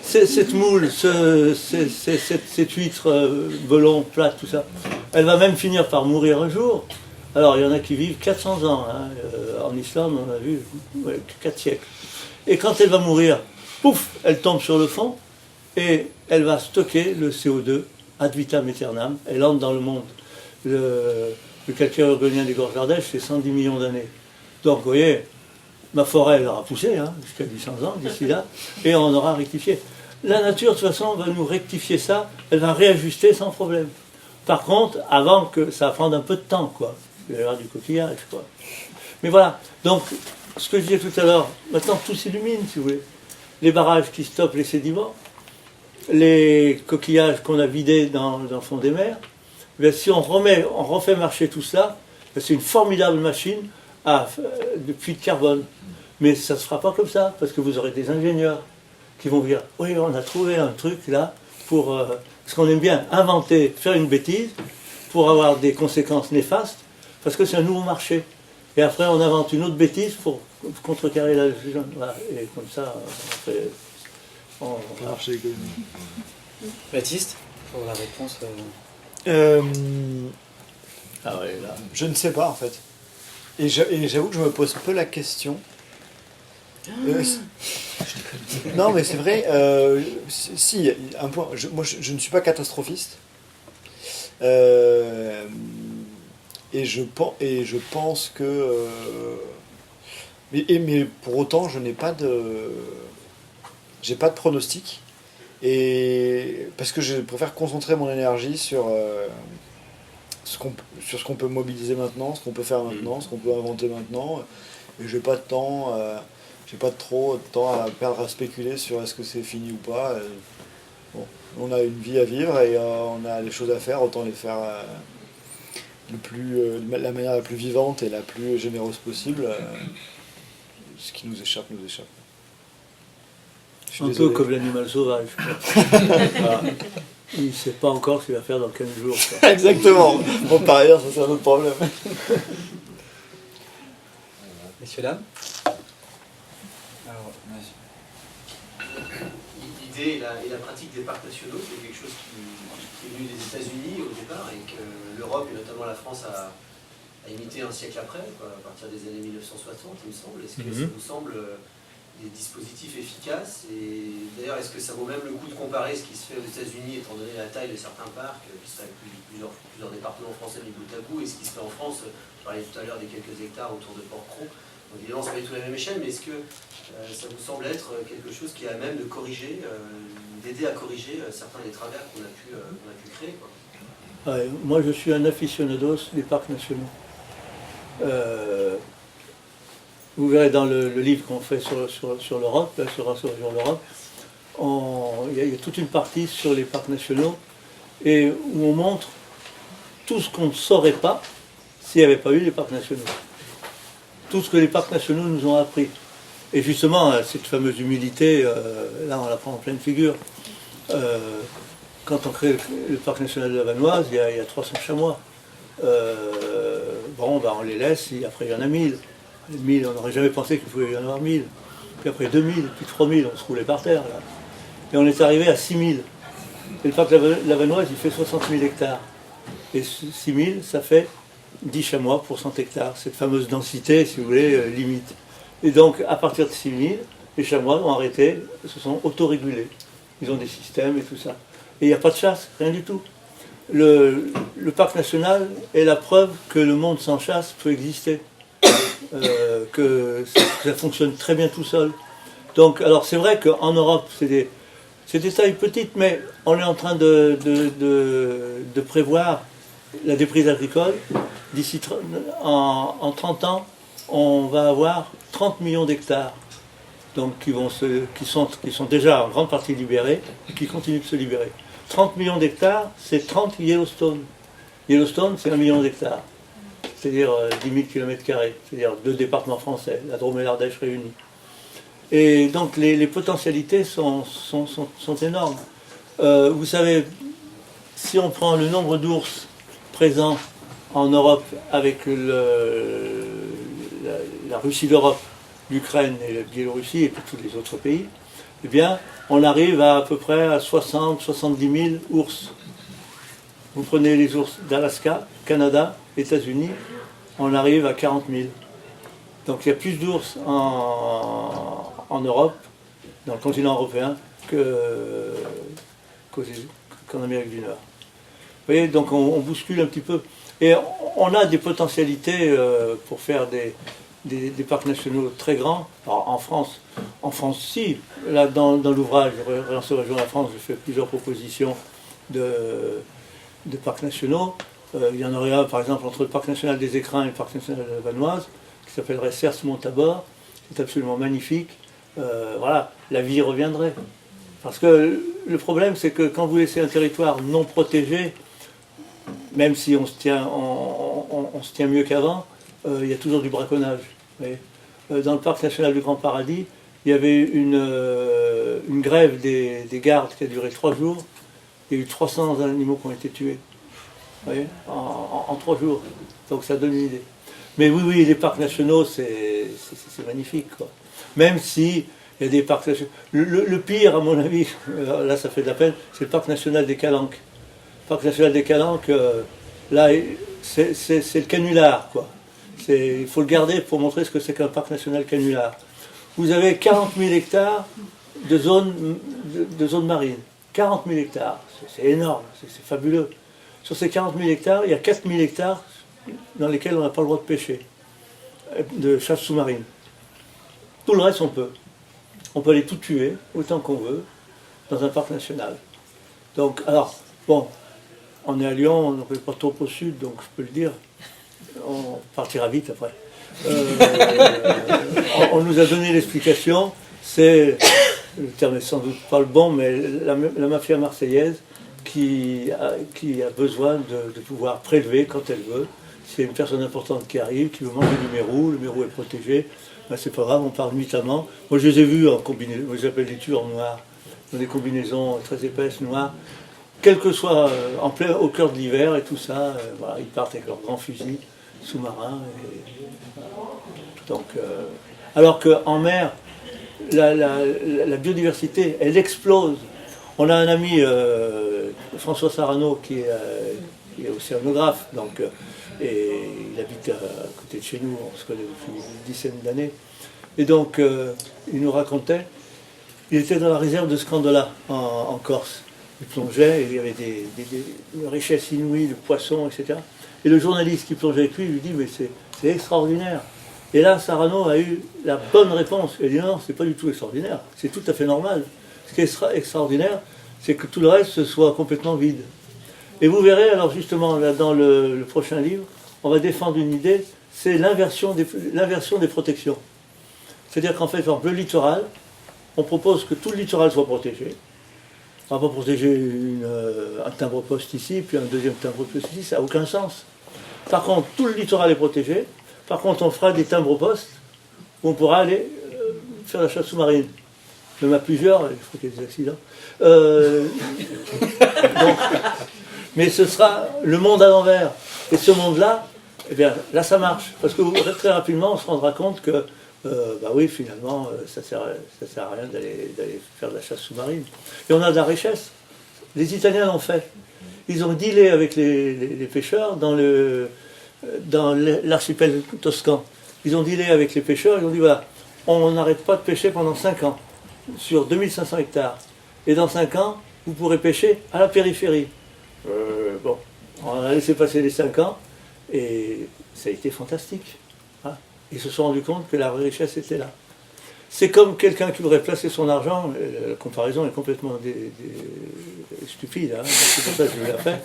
B: cette moule, cette huître belon, plate, tout ça, elle va même finir par mourir un jour. Alors, il y en a qui vivent 400 ans. Hein. En Islande, on a vu 4 siècles. Et quand elle va mourir, pouf, elle tombe sur le fond et elle va stocker le CO2 ad vitam aeternam. Elle entre dans le monde. Le calcaire urgonien des Gorges d'Ardèche, c'est 110 millions d'années. Donc, vous voyez, ma forêt, elle aura poussé jusqu'à 800 ans d'ici là, et on aura rectifié. La nature, de toute façon, va nous rectifier ça, elle va réajuster sans problème. Par contre, avant que ça va prendre un peu de temps, quoi. Il va y avoir du coquillage, quoi. Mais voilà, donc, ce que je disais tout à l'heure, maintenant tout s'illumine, si vous voulez. Les barrages qui stoppent les sédiments, les coquillages qu'on a vidés dans le fond des mers. Bien, si on refait marcher tout cela, c'est une formidable machine de puits de carbone. Mais ça ne se fera pas comme ça, parce que vous aurez des ingénieurs qui vont dire « Oui, on a trouvé un truc là, pour... parce qu'on aime bien inventer, faire une bêtise, pour avoir des conséquences néfastes, parce que c'est un nouveau marché. Et après, on invente une autre bêtise pour contrecarrer la... Voilà. Et comme ça, on fait...
C: marché économique.
A: Baptiste, pour la réponse...
B: Ah ouais, là.
C: Je ne sais pas en fait. Et j'avoue que je me pose peu la question. Non mais c'est vrai, si, un point, moi je ne suis pas catastrophiste. Et je pense que... mais pour autant, je n'ai pas de... J'ai pas de pronostic. Et parce que je préfère concentrer mon énergie sur ce qu'on peut mobiliser maintenant, ce qu'on peut faire maintenant, ce qu'on peut inventer maintenant. Et j'ai pas de temps, j'ai pas trop de temps à perdre à spéculer sur est-ce que c'est fini ou pas. Bon, on a une vie à vivre et on a des choses à faire, autant les faire la manière la plus vivante et la plus généreuse possible. Ce qui nous échappe, nous échappe.
B: Un peu comme l'animal sauvage. Voilà. Il ne sait pas encore ce qu'il va faire dans 15 jours. Quoi.
C: Exactement. Bon, par ailleurs, ça c'est un autre problème.
A: Messieurs, dames.
F: Alors,
K: l'idée et la pratique des parcs nationaux, c'est quelque chose qui est venu des États-Unis au départ et que l'Europe et notamment la France a imité un siècle après, quoi, à partir des années 1960, il me semble. Est-ce que ça vous semble des dispositifs efficaces? Et d'ailleurs, est-ce que ça vaut même le coup de comparer ce qui se fait aux États-Unis, étant donné la taille de certains parcs, qui seraient plusieurs départements français mis bout à bout, et ce qui se fait en France? Je parlais tout à l'heure des quelques hectares autour de Port-Cros. Donc évidemment, ce n'est pas du tout la même échelle, mais est-ce que ça vous semble être quelque chose qui a même de corriger, d'aider à corriger certains des travers qu'on a pu créer, quoi?
B: Ouais, moi, je suis un aficionados des parcs nationaux. Vous verrez dans le livre qu'on fait sur l'Europe, sur l'Europe, il y a toute une partie sur les parcs nationaux et où on montre tout ce qu'on ne saurait pas s'il n'y avait pas eu les parcs nationaux. Tout ce que les parcs nationaux nous ont appris. Et justement, cette fameuse humilité, là on la prend en pleine figure. Quand on crée le parc national de la Vanoise, il y a 300 chamois. On les laisse, et après il y en a 1000. 1000, on n'aurait jamais pensé qu'il pouvait y en avoir 1000. Puis après 2000, puis 3000, on se roulait par terre. Là. Et on est arrivé à 6000. Et le parc de la Vanoise, il fait 60 000 hectares. Et 6000, ça fait 10 chamois pour 100 hectares. Cette fameuse densité, si vous voulez, limite. Et donc, à partir de 6000, les chamois ont arrêté, se sont autorégulés. Ils ont des systèmes et tout ça. Et il n'y a pas de chasse, rien du tout. Le parc national est la preuve que le monde sans chasse peut exister. Que ça fonctionne très bien tout seul. Donc, alors c'est vrai qu'en Europe, c'est des tailles petites, mais on est en train de prévoir la déprise agricole. D'ici en 30 ans, on va avoir 30 millions d'hectares, donc qui sont déjà en grande partie libérés et qui continuent de se libérer. 30 millions d'hectares, c'est 30 Yellowstone. Yellowstone, c'est 1 million d'hectares. C'est-à-dire 10 000 km², c'est-à-dire 2 départements français, la Drôme et l'Ardèche réunis. Et donc les potentialités sont énormes. Vous savez, si on prend le nombre d'ours présents en Europe avec la Russie d'Europe, l'Ukraine et la Biélorussie et puis tous les autres pays, eh bien, on arrive à peu près à 60-70 000 ours. Vous prenez les ours d'Alaska, Canada, États-Unis, on arrive à 40 000. Donc il y a plus d'ours en Europe, dans le continent européen, qu'en Amérique du Nord. Vous voyez, donc on bouscule un petit peu. Et on a des potentialités pour faire des parcs nationaux très grands. Alors en France, si, là dans l'ouvrage Relancer Région de la France, je fais plusieurs propositions de parcs nationaux. Il y en aurait un, par exemple, entre le parc national des Écrins et le parc national de la Vanoise, qui s'appellerait Cers-Montabor. C'est absolument magnifique. Voilà, la vie reviendrait. Parce que le problème, c'est que quand vous laissez un territoire non protégé, même si on se tient mieux qu'avant, il y a toujours du braconnage. Dans le parc national du Grand Paradis, il y avait une grève des gardes qui a duré 3 jours. Il y a eu 300 animaux qui ont été tués. Vous voyez, en 3 jours. Donc ça donne une idée. Mais oui, les parcs nationaux, c'est magnifique, quoi. Même si il y a des parcs nationaux. Le pire, à mon avis, là ça fait de la peine, c'est le parc national des Calanques. Le parc national des Calanques, là, c'est le canular, quoi. Il faut le garder pour montrer ce que c'est qu'un parc national canular. Vous avez 40 000 hectares de zones marines. 40 000 hectares, c'est énorme, c'est fabuleux. Sur ces 40 000 hectares, il y a 4 000 hectares dans lesquels on n'a pas le droit de pêcher, de chasse sous-marine. Tout le reste, on peut. On peut aller tout tuer, autant qu'on veut, dans un parc national. Donc, alors, bon, on est à Lyon, on n'est pas trop au sud, donc je peux le dire. On partira vite après. On nous a donné l'explication, c'est, le terme n'est sans doute pas le bon, mais la mafia marseillaise qui a besoin de pouvoir prélever quand elle veut. S'il y a une personne importante qui arrive, qui veut manger du mérou, le mérou est protégé, ben c'est pas grave, on parle nuitamment. Moi je les ai vus en combinaison, moi j'appelle les tueurs noirs, dans des combinaisons très épaisses, noires, quel que soit au cœur de l'hiver et tout ça, voilà, ils partent avec leurs grands fusils sous-marins. Donc, alors qu'en mer, la biodiversité, elle explose. On a un ami, François Sarano, qui est océanographe, donc, et il habite à côté de chez nous, on se connaît depuis une dizaine d'années. Et donc, il nous racontait, il était dans la réserve de Scandola, en Corse. Il plongeait, et il y avait des richesses inouïes de poissons, etc. Et le journaliste qui plongeait avec lui lui dit, mais c'est extraordinaire. Et là, Sarano a eu la bonne réponse. Il a dit, non, c'est pas du tout extraordinaire, c'est tout à fait normal. Ce qui est extraordinaire, c'est que tout le reste soit complètement vide. Et vous verrez, alors justement, là, dans le prochain livre, on va défendre une idée, c'est l'inversion des protections. C'est-à-dire qu'en fait, par exemple, le littoral, on propose que tout le littoral soit protégé. On ne va pas protéger un timbre-poste ici, puis un deuxième timbre-poste ici, ça n'a aucun sens. Par contre, tout le littoral est protégé. Par contre, on fera des timbres-postes où on pourra aller faire la chasse sous-marine. Même à plusieurs, il faut qu'il y ait des accidents. Donc, mais ce sera le monde à l'envers. Et ce monde-là, eh bien, là ça marche. Parce que très rapidement, on se rendra compte que, bah oui, finalement, ça sert à rien d'aller faire de la chasse sous-marine. Et on a de la richesse. Les Italiens l'ont fait. Ils ont dealé avec les pêcheurs dans l'archipel toscan. Ils ont dealé avec les pêcheurs, ils ont dit voilà, on n'arrête pas de pêcher pendant 5 ans, sur 2500 hectares. Et dans 5 ans, vous pourrez pêcher à la périphérie. Bon, on a laissé passer les 5 ans, et ça a été fantastique. Hein. Ils se sont rendus compte que la richesse était là. C'est comme quelqu'un qui voudrait placer son argent, la comparaison est complètement stupide, hein, c'est pour ça que je l'ai fait,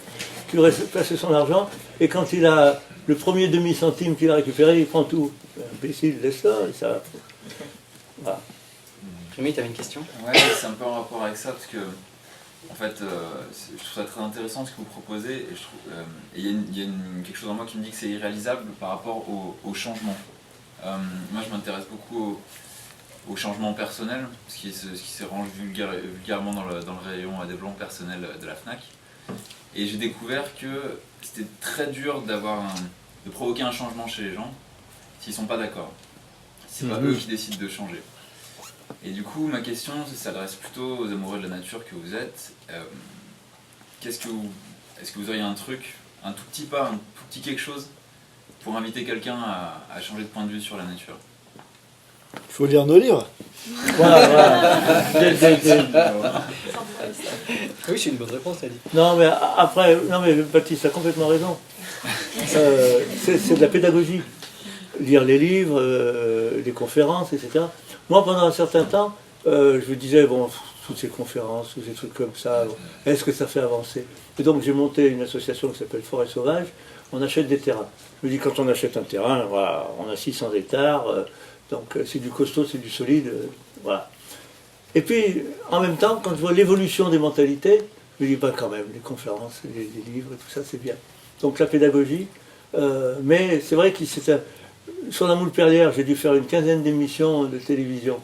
B: qui voudrait placer son argent, et quand il a le premier demi-centime qu'il a récupéré, il prend tout. Imbécile, laisse-le, et ça va. Voilà.
A: Rémi, tu avais une question ?
F: Ouais, c'est un peu en rapport avec ça, parce que En fait, je trouve ça très intéressant ce que vous proposez, et il y a quelque chose en moi qui me dit que c'est irréalisable par rapport au changement. Moi, je m'intéresse beaucoup au changement personnel, ce qui se range vulgairement dans le rayon développement personnel de la FNAC. Et j'ai découvert que c'était très dur de provoquer un changement chez les gens s'ils ne sont pas d'accord. C'est pas eux qui décident de changer. Et du coup, ma question s'adresse plutôt aux amoureux de la nature que vous êtes. Est-ce que vous auriez un truc, un tout petit pas, un tout petit quelque chose pour inviter quelqu'un à changer de point de vue sur la nature?
C: Il faut lire nos livres.
B: Voilà.
A: Oui, c'est une bonne réponse, elle dit.
B: Non, mais Baptiste a complètement raison. C'est de la pédagogie. Lire les livres, les conférences, etc. Moi, pendant un certain temps, je me disais, bon, toutes ces conférences, tous ces trucs comme ça, est-ce que ça fait avancer? Et donc, j'ai monté une association qui s'appelle Forêt Sauvage. On achète des terrains. Je me dis, quand on achète un terrain, voilà, on a 600 hectares, donc c'est du costaud, c'est du solide, voilà. Et puis, en même temps, quand je vois l'évolution des mentalités, je me dis, bah quand même, les conférences, les livres, tout ça, c'est bien. Donc la pédagogie, mais c'est vrai que sur la moule perlière, j'ai dû faire une quinzaine d'émissions de télévision,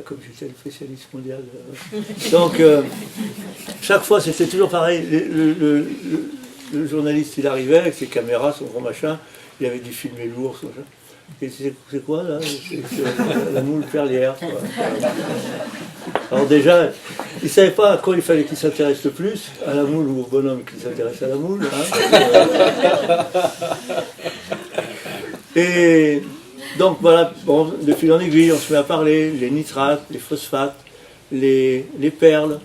B: comme j'étais le spécialiste mondial. Donc, chaque fois, c'était toujours pareil. Le journaliste, il arrivait avec ses caméras, son gros machin, il avait du filmer lourd, son machin. Et c'est quoi là? C'est la moule perlière. Quoi. Alors déjà, il ne savait pas à quoi il fallait qu'il s'intéresse le plus, à la moule ou au bonhomme qui s'intéresse à la moule. Hein. Et donc voilà, bon, de fil en aiguille, on se met à parler, les nitrates, les phosphates, les perles.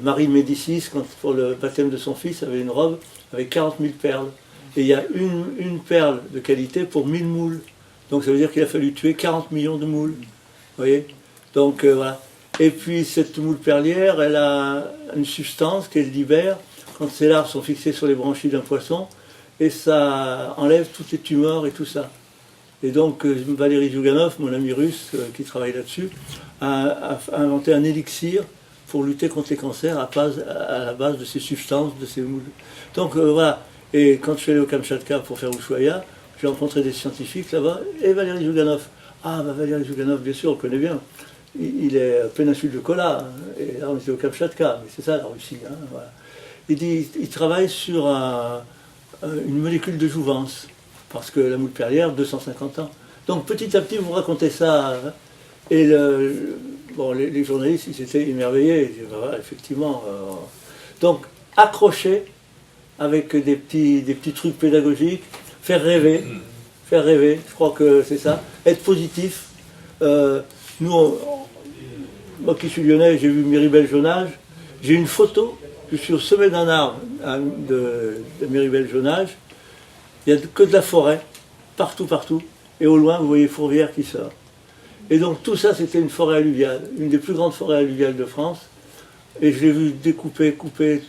B: Marie Médicis, pour le baptême de son fils, avait une robe avec 40 000 perles. Et il y a une perle de qualité pour 1000 moules. Donc ça veut dire qu'il a fallu tuer 40 millions de moules. Vous voyez? Donc voilà. Et puis cette moule perlière, elle a une substance qu'elle libère quand ses larves sont fixées sur les branchies d'un poisson. Et ça enlève toutes les tumeurs et tout ça. Et donc Valéry Zhuganov, mon ami russe qui travaille là-dessus, a inventé un élixir pour lutter contre les cancers à la base de ces substances, de ces moules. Donc voilà. Et quand je suis allé au Kamchatka pour faire Ushuaïa, j'ai rencontré des scientifiques là-bas, et Valéry Zhuganov. Ah, bah Valéry Zhuganov, bien sûr, on le connaît bien. Il est péninsule de Kola, et là on était au Kamchatka, mais c'est ça la Russie. Hein, voilà. Il travaille sur une molécule de jouvence, parce que la moule perlière, 250 ans. Donc petit à petit, vous racontez ça, hein, et les journalistes, ils étaient émerveillés, ils disaient, bah, voilà, effectivement. Donc, accrocher avec des petits trucs pédagogiques, faire rêver, je crois que c'est ça, être positif. Moi qui suis lyonnais, j'ai vu Miribel-Jonage, j'ai une photo, je suis au sommet d'un arbre de Miribel-Jonage, il n'y a que de la forêt, partout, et au loin vous voyez Fourvière qui sort. Et donc tout ça c'était une forêt alluviale, une des plus grandes forêts alluviales de France, et je l'ai vu découper, couper,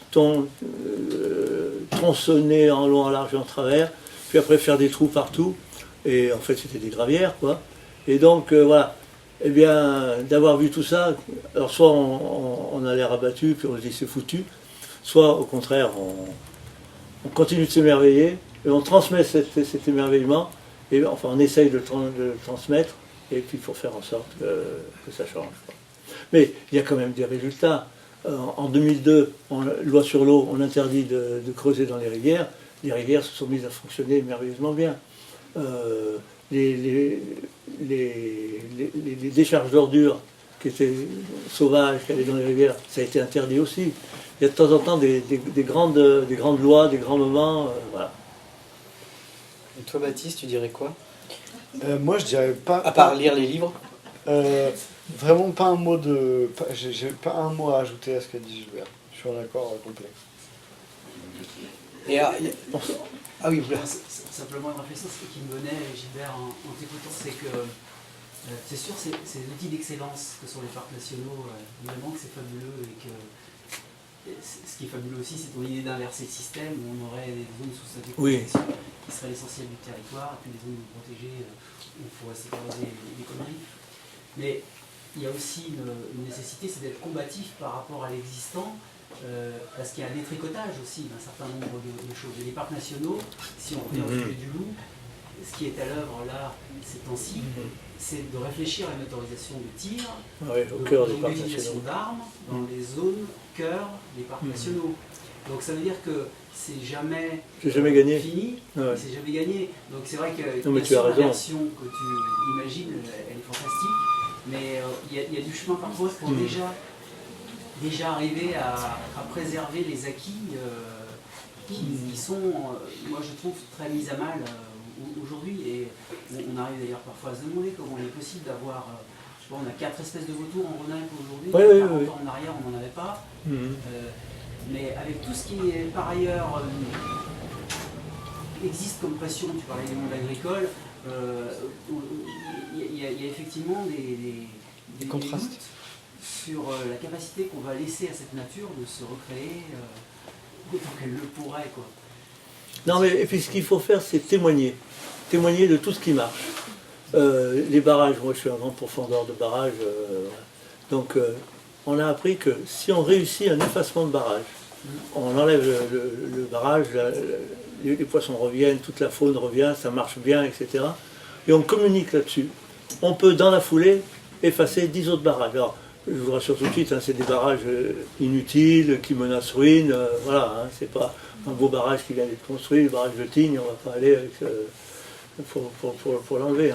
B: tronçonner en long, en large et en travers, puis après faire des trous partout, et en fait c'était des gravières, quoi. Et donc voilà, eh bien d'avoir vu tout ça, alors soit on a l'air abattu, puis on se dit c'est foutu, soit au contraire on continue de s'émerveiller, et on transmet cet émerveillement, et enfin on essaye de le transmettre, et puis pour faire en sorte que ça change, quoi. Mais il y a quand même des résultats. En 2002, loi sur l'eau, on interdit de creuser dans les rivières se sont mises à fonctionner merveilleusement bien. Les décharges d'ordures qui étaient sauvages, qui allaient dans les rivières, ça a été interdit aussi. Il y a de temps en temps des grandes lois, des grands moments, voilà.
A: Et toi, Baptiste, tu dirais quoi?
C: Moi, je dirais pas...
A: À part lire les livres
C: Vraiment pas un mot j'ai pas un mot à ajouter à ce qu'a dit Gilbert. Je suis en accord complet.
A: Et oui, voilà.
K: Simplement une réflexion qui me venait, Gilbert, en t'écoutant, c'est que c'est sûr, ces outils d'excellence que sont les parcs nationaux, évidemment que c'est fabuleux, et que ce qui est fabuleux aussi, c'est ton idée d'inverser le système, où on aurait des zones sous statut de protection qui seraient l'essentiel du territoire, et puis des zones protégées où il faut sécuriser les conneries. Mais il y a aussi une nécessité, c'est d'être combatif par rapport à l'existant, parce qu'il y a un détricotage aussi d'un certain nombre de choses. Et les parcs nationaux, si on revient au sujet du loup, ce qui est à l'œuvre là, ces temps-ci, c'est de réfléchir à une autorisation de tir, de mobilisation d'armes dans les zones cœur des parcs nationaux. Donc ça veut dire que c'est jamais
B: gagné.
K: Fini, c'est jamais gagné. Donc c'est vrai que
B: la
K: version que tu imagines, elle est fantastique, mais il y a du chemin parfois pour déjà arriver à préserver les acquis qui sont, moi je trouve, très mis à mal aujourd'hui. Et on arrive d'ailleurs parfois à se demander comment il est possible d'avoir, je sais pas, on a 4 espèces de vautours en Rhône-Alpes aujourd'hui, 40 ans en arrière on n'en avait pas. Mais avec tout ce qui est par ailleurs existe comme pression, tu parlais du monde agricole, il y a effectivement des
C: contrastes
K: doutes sur la capacité qu'on va laisser à cette nature de se recréer autant qu'elle le pourrait, quoi.
B: Non, mais et puis ce qu'il faut faire, c'est témoigner de tout ce qui marche. Les barrages, moi je suis un grand pourfendeur de barrages, donc on a appris que si on réussit un effacement de barrage, on enlève le barrage, les poissons reviennent, toute la faune revient, ça marche bien, etc. Et on communique là-dessus. On peut, dans la foulée, effacer 10 autres barrages. Alors, je vous rassure tout de suite, c'est des barrages inutiles, qui menacent ruine, voilà, c'est pas un beau barrage qui vient d'être construit, le barrage de Tignes, on va pas aller avec, pour l'enlever,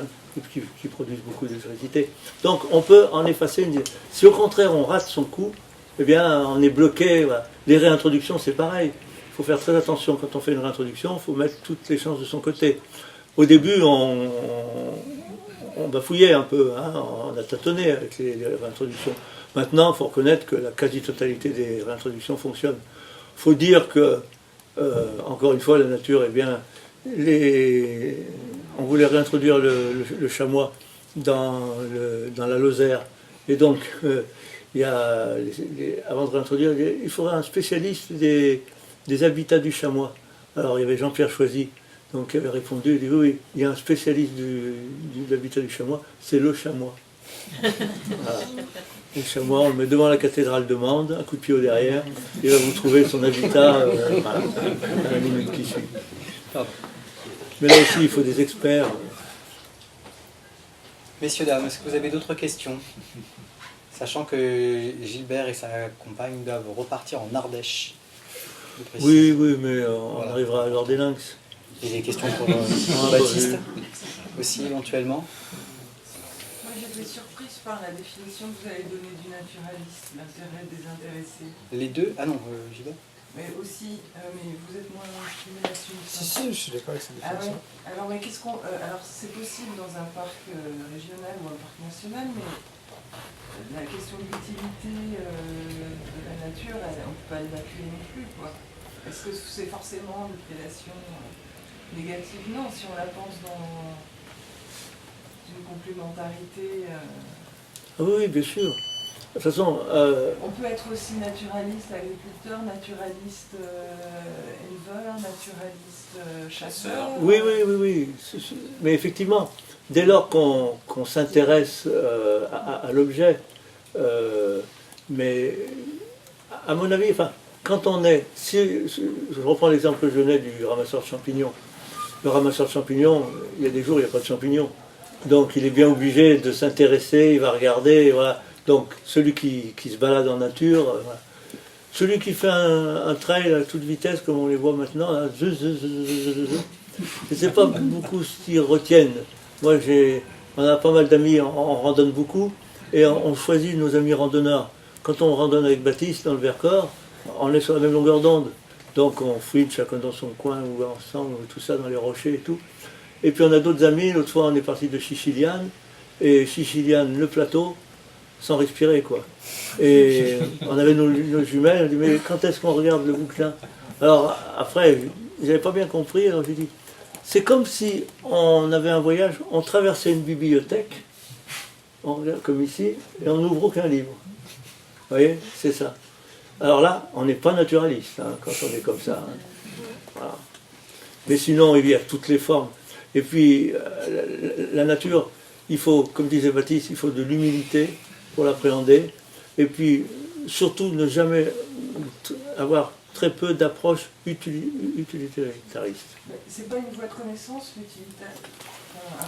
B: qui produisent beaucoup d'électricité. Donc on peut en effacer une. Si au contraire on rate son coup, eh bien on est bloqué. Voilà. Les réintroductions, c'est pareil. Il faut faire très attention quand on fait une réintroduction, il faut mettre toutes les chances de son côté. Au début, on bafouillait un peu, on a tâtonné avec les réintroductions. Maintenant, il faut reconnaître que la quasi-totalité des réintroductions fonctionnent. Il faut dire que, encore une fois, la nature est bien. On voulait réintroduire le chamois dans la Lozère. Et donc, avant de réintroduire, il faudrait un spécialiste des habitats du chamois. Alors, il y avait Jean-Pierre Choisy, donc, qui avait répondu, il dit oui, il y a un spécialiste de l'habitat du chamois, c'est le chamois. Voilà. Le chamois, on le met devant la cathédrale de Mende, un coup de pied au derrière, il va vous trouver son habitat à la minute qui suit. Mais là aussi, il faut des experts.
A: Messieurs, dames, est-ce que vous avez d'autres questions? Sachant que Gilbert et sa compagne doivent repartir en Ardèche.
B: Oui, mais on arrivera à l'heure des lynx.
A: Et des questions pour Baptiste aussi, éventuellement.
I: Moi, j'étais surprise par la définition que vous avez donnée du naturaliste, l'intérêt désintéressé.
A: Les deux? Ah non, Gilbert.
I: Mais aussi, mais vous êtes moins exprimé là-dessus.
C: Si, je suis d'accord avec cette définition.
I: Ouais. Alors, mais qu'est-ce qu'on. Alors, c'est possible dans un parc régional ou un parc national, mais la question de l'utilité de la nature, on ne peut pas l'évacuer non plus, quoi. Est-ce que c'est forcément une prédation négative? Non, si on la pense dans une complémentarité.
B: Ah oui, bien sûr. De toute façon,
I: on peut être aussi naturaliste agriculteur, naturaliste éleveur, naturaliste chasseur.
B: Oui. Mais effectivement, dès lors qu'on s'intéresse à l'objet, mais à mon avis, enfin, quand on est, je reprends l'exemple que je donnais du ramasseur de champignons. Le ramasseur de champignons, il y a des jours, il n'y a pas de champignons. Donc il est bien obligé de s'intéresser, il va regarder, voilà. Donc celui qui se balade en nature, voilà. Celui qui fait un trail à toute vitesse, comme on les voit maintenant, là, je ne sais pas beaucoup ce qu'ils retiennent. Moi, on a pas mal d'amis, on randonne beaucoup, et on choisit nos amis randonneurs. Quand on randonne avec Baptiste dans le Vercors, on est sur la même longueur d'onde. Donc on fouille chacun dans son coin, ou ensemble, tout ça, dans les rochers et tout. Et puis on a d'autres amis, l'autre fois on est parti de Chichiliane, et Chichiliane, le plateau, sans respirer, quoi. Et on avait nos jumelles, on dit, mais quand est-ce qu'on regarde le bouquin? Alors après, ils n'avaient pas bien compris, alors j'ai dit, c'est comme si on avait un voyage, on traversait une bibliothèque, on regarde comme ici, et on n'ouvre aucun livre. Vous voyez, c'est ça. Alors là, on n'est pas naturaliste, quand on est comme ça. Voilà. Mais sinon, il y a toutes les formes. Et puis, la nature, il faut, comme disait Baptiste, il faut de l'humilité, pour l'appréhender. Et puis, surtout, ne jamais avoir très peu d'approches utilitaristes.
I: C'est pas une voie de connaissance, l'utilitaire.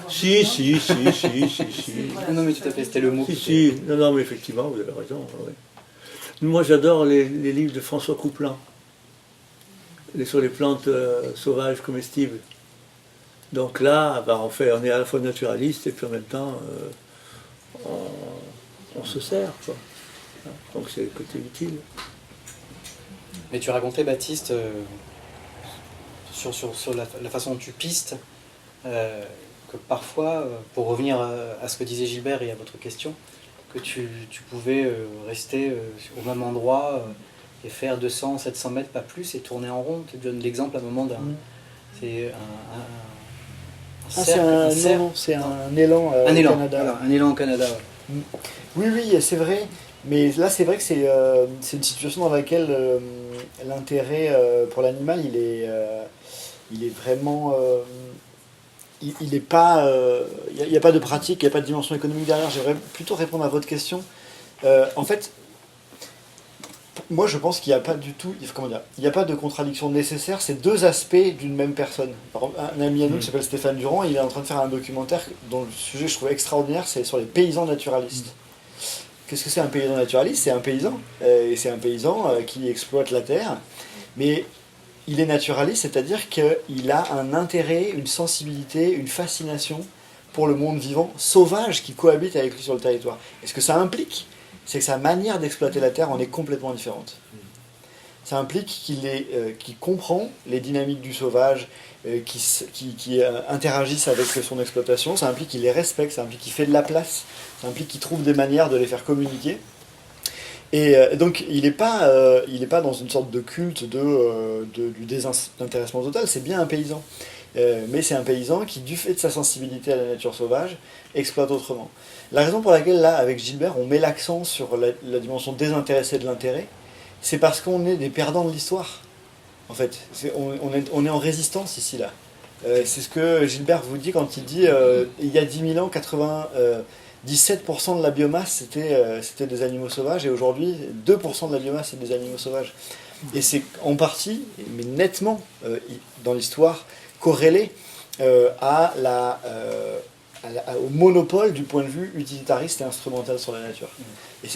B: Si.
I: Voilà,
A: Non, mais tout à fait, c'était le mot.
B: Si. Non, mais effectivement, vous avez raison. Ouais. Moi, j'adore les livres de François Couplin, sur les plantes sauvages comestibles. Donc là, on est à la fois naturaliste et puis en même temps, on se sert, quoi. Donc c'est le côté utile.
A: Mais tu racontais, Baptiste, sur la façon dont tu pistes, que parfois, pour revenir à ce que disait Gilbert et à votre question, que tu pouvais rester au même endroit et faire 200, 700 mètres, pas plus, et tourner en rond. Tu donnes l'exemple à un moment d'un... C'est un cercle,
C: c'est un élan
A: un
C: au
A: élan,
C: Canada.
A: voilà, un élan au Canada. Ouais.
C: Oui, c'est vrai. Mais là, c'est vrai que c'est une situation dans laquelle l'intérêt pour l'animal, il est vraiment... il n'est pas... Il n'y a pas de pratique, il n'y a pas de dimension économique derrière. J'aimerais plutôt répondre à votre question. En fait, moi, je pense qu'il n'y a pas du tout... Comment dire ? Il n'y a pas de contradiction nécessaire. C'est deux aspects d'une même personne. Par exemple, un ami à nous qui s'appelle Stéphane Durand, il est en train de faire un documentaire dont le sujet, je trouve extraordinaire, c'est sur les paysans naturalistes. Qu'est-ce que c'est un paysan naturaliste ? C'est un paysan. Et c'est un paysan qui exploite la terre. Mais il est naturaliste, c'est-à-dire qu'il a un intérêt, une sensibilité, une fascination pour le monde vivant sauvage qui cohabite avec lui sur le territoire. Et ce que ça implique, c'est que sa manière d'exploiter la terre en est complètement différente. Ça implique qu'il comprend les dynamiques du sauvage, qui interagissent avec son exploitation. Ça implique qu'il les respecte, ça implique qu'il fait de la place, ça implique qu'il trouve des manières de les faire communiquer. Et donc il n'est pas dans une sorte de culte du désintéressement total, c'est bien un paysan. Mais c'est un paysan qui, du fait de sa sensibilité à la nature sauvage, exploite autrement. La raison pour laquelle, là, avec Gilbert, on met l'accent sur la dimension désintéressée de l'intérêt, c'est parce qu'on est des perdants de l'histoire. En fait, on est en résistance ici, là. C'est ce que Gilbert vous dit quand il dit il y a 10 000 ans, 17% de la biomasse, c'était des animaux sauvages, et aujourd'hui, 2% de la biomasse, c'est des animaux sauvages. Et c'est en partie, mais nettement, dans l'histoire, corrélé au monopole du point de vue utilitariste et instrumental sur la nature. Et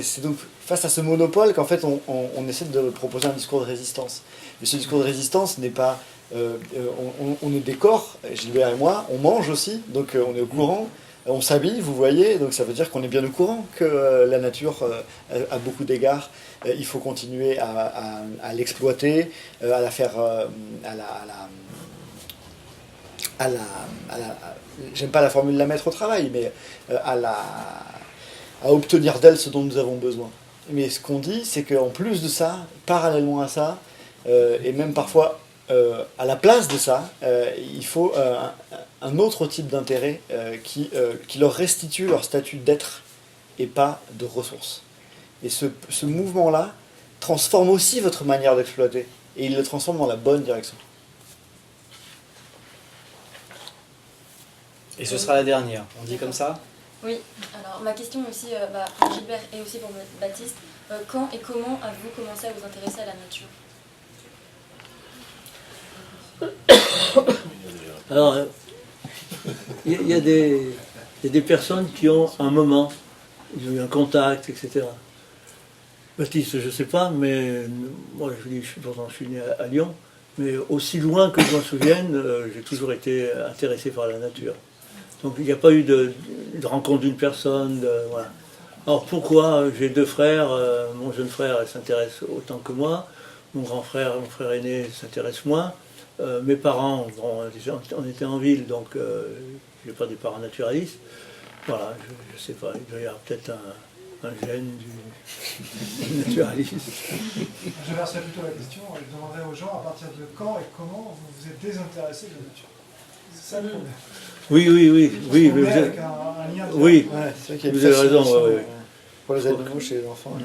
C: c'est donc face à ce monopole qu'en fait on essaie de proposer un discours de résistance. Mais ce discours de résistance n'est pas... on est des corps, Gilbert et moi, on mange aussi, donc on est au courant, on s'habille, vous voyez, donc ça veut dire qu'on est bien au courant que la nature a beaucoup d'égards. Il faut continuer à l'exploiter, à la faire... j'aime pas la formule de la mettre au travail, mais à obtenir d'elle ce dont nous avons besoin. Mais ce qu'on dit, c'est qu'en plus de ça, parallèlement à ça, et même parfois à la place de ça, il faut un autre type d'intérêt qui leur restitue leur statut d'être et pas de ressources. Et ce mouvement-là transforme aussi votre manière d'exploiter, et il le transforme dans la bonne direction.
A: Et ce sera la dernière, on dit comme ça ?
J: Oui, alors ma question aussi pour Gilbert et aussi pour Baptiste, quand et comment avez-vous commencé à vous intéresser à la nature ?
B: Alors, il y a des personnes qui ont un moment, ils ont eu un contact, etc. Baptiste, je ne sais pas, mais moi je suis né à Lyon, mais aussi loin que je m'en souvienne, j'ai toujours été intéressé par la nature. Donc il n'y a pas eu de rencontre d'une personne. Voilà. Alors pourquoi j'ai deux frères, mon jeune frère s'intéresse autant que moi, mon frère aîné s'intéresse moins. Mes parents, on était en ville, donc je n'ai pas des parents naturalistes. Voilà, je ne sais pas, il doit y avoir peut-être un gène du naturalisme.
D: J'inverserais plutôt la question, je demanderais aux gens à partir de quand et comment vous vous êtes désintéressé de la nature. C'est ça le problème.
B: Oui. Mais vous
D: avec
B: êtes...
D: un lien
B: oui,
C: c'est vrai qu'il y a
B: vous avez raison. Ouais.
C: Pour les animaux chez les enfants.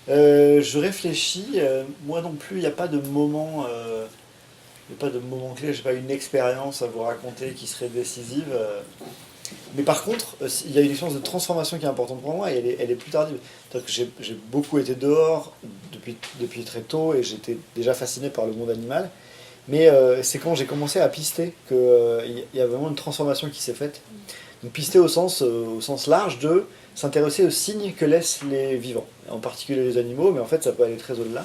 C: Je réfléchis, moi non plus, il n'y a pas de moment clé, je n'ai pas une expérience à vous raconter qui serait décisive. Mais par contre, il y a une expérience de transformation qui est importante pour moi et elle est plus tardive. C'est-à-dire que j'ai beaucoup été dehors depuis très tôt et j'étais déjà fasciné par le monde animal. Mais c'est quand j'ai commencé à pister qu'il y a vraiment une transformation qui s'est faite. Donc pister au sens large de s'intéresser aux signes que laissent les vivants, en particulier les animaux, mais en fait ça peut aller très au-delà.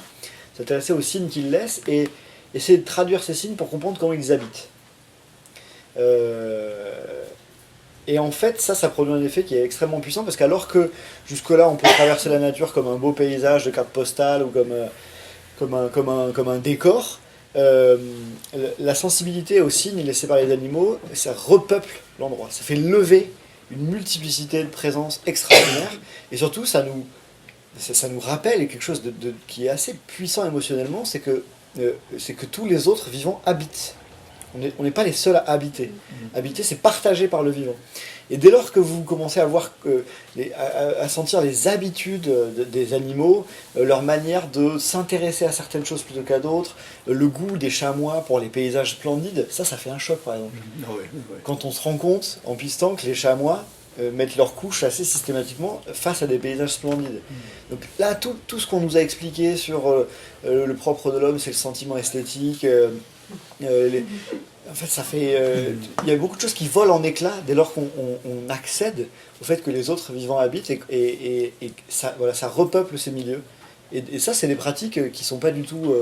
C: S'intéresser aux signes qu'ils laissent et essayer de traduire ces signes pour comprendre comment ils habitent. Et en fait, ça produit un effet qui est extrêmement puissant, parce qu'alors que jusque-là, on peut traverser la nature comme un beau paysage de carte postale ou comme un décor, la sensibilité aux signes laissés par les animaux, ça repeuple l'endroit. Ça fait lever une multiplicité de présences extraordinaires, et surtout, ça nous rappelle quelque chose qui est assez puissant émotionnellement, c'est que tous les autres vivants habitent. On n'est pas les seuls à habiter. Habiter, c'est partagé par le vivant. Et dès lors que vous commencez à voir à sentir les habitudes des animaux, leur manière de s'intéresser à certaines choses plutôt qu'à d'autres, le goût des chamois pour les paysages splendides, ça fait un choc par exemple. Quand on se rend compte en pistant que les chamois mettent leurs couches assez systématiquement face à des paysages splendides. Donc là, tout ce qu'on nous a expliqué sur le propre de l'homme, c'est le sentiment esthétique. En fait, il y a beaucoup de choses qui volent en éclats dès lors qu'on accède au fait que les autres vivants habitent et ça repeuple ces milieux. Et ça, c'est des pratiques qui sont pas du tout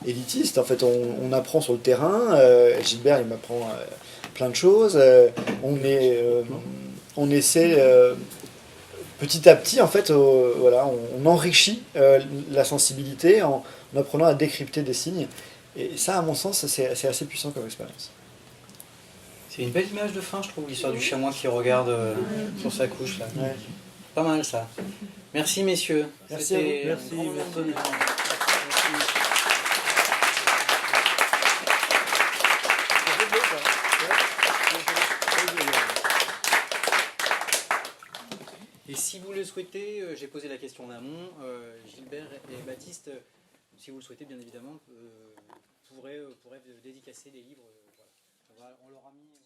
C: élitistes. En fait, on apprend sur le terrain. Gilbert, il m'apprend plein de choses. On essaie petit à petit, en fait, on enrichit la sensibilité en apprenant à décrypter des signes. Et ça, à mon sens, c'est assez puissant comme expérience.
A: C'est une belle image de fin, je trouve, l'histoire du chamois qui regarde sur sa couche. Là.
C: Ouais.
A: Pas mal, ça. Merci, messieurs.
C: Merci à vous.
B: Merci.
A: Et si vous le souhaitez, j'ai posé la question en amont, Gilbert et Baptiste, si vous le souhaitez, bien évidemment, pourraient dédicacer les livres. Voilà. On leur a mis...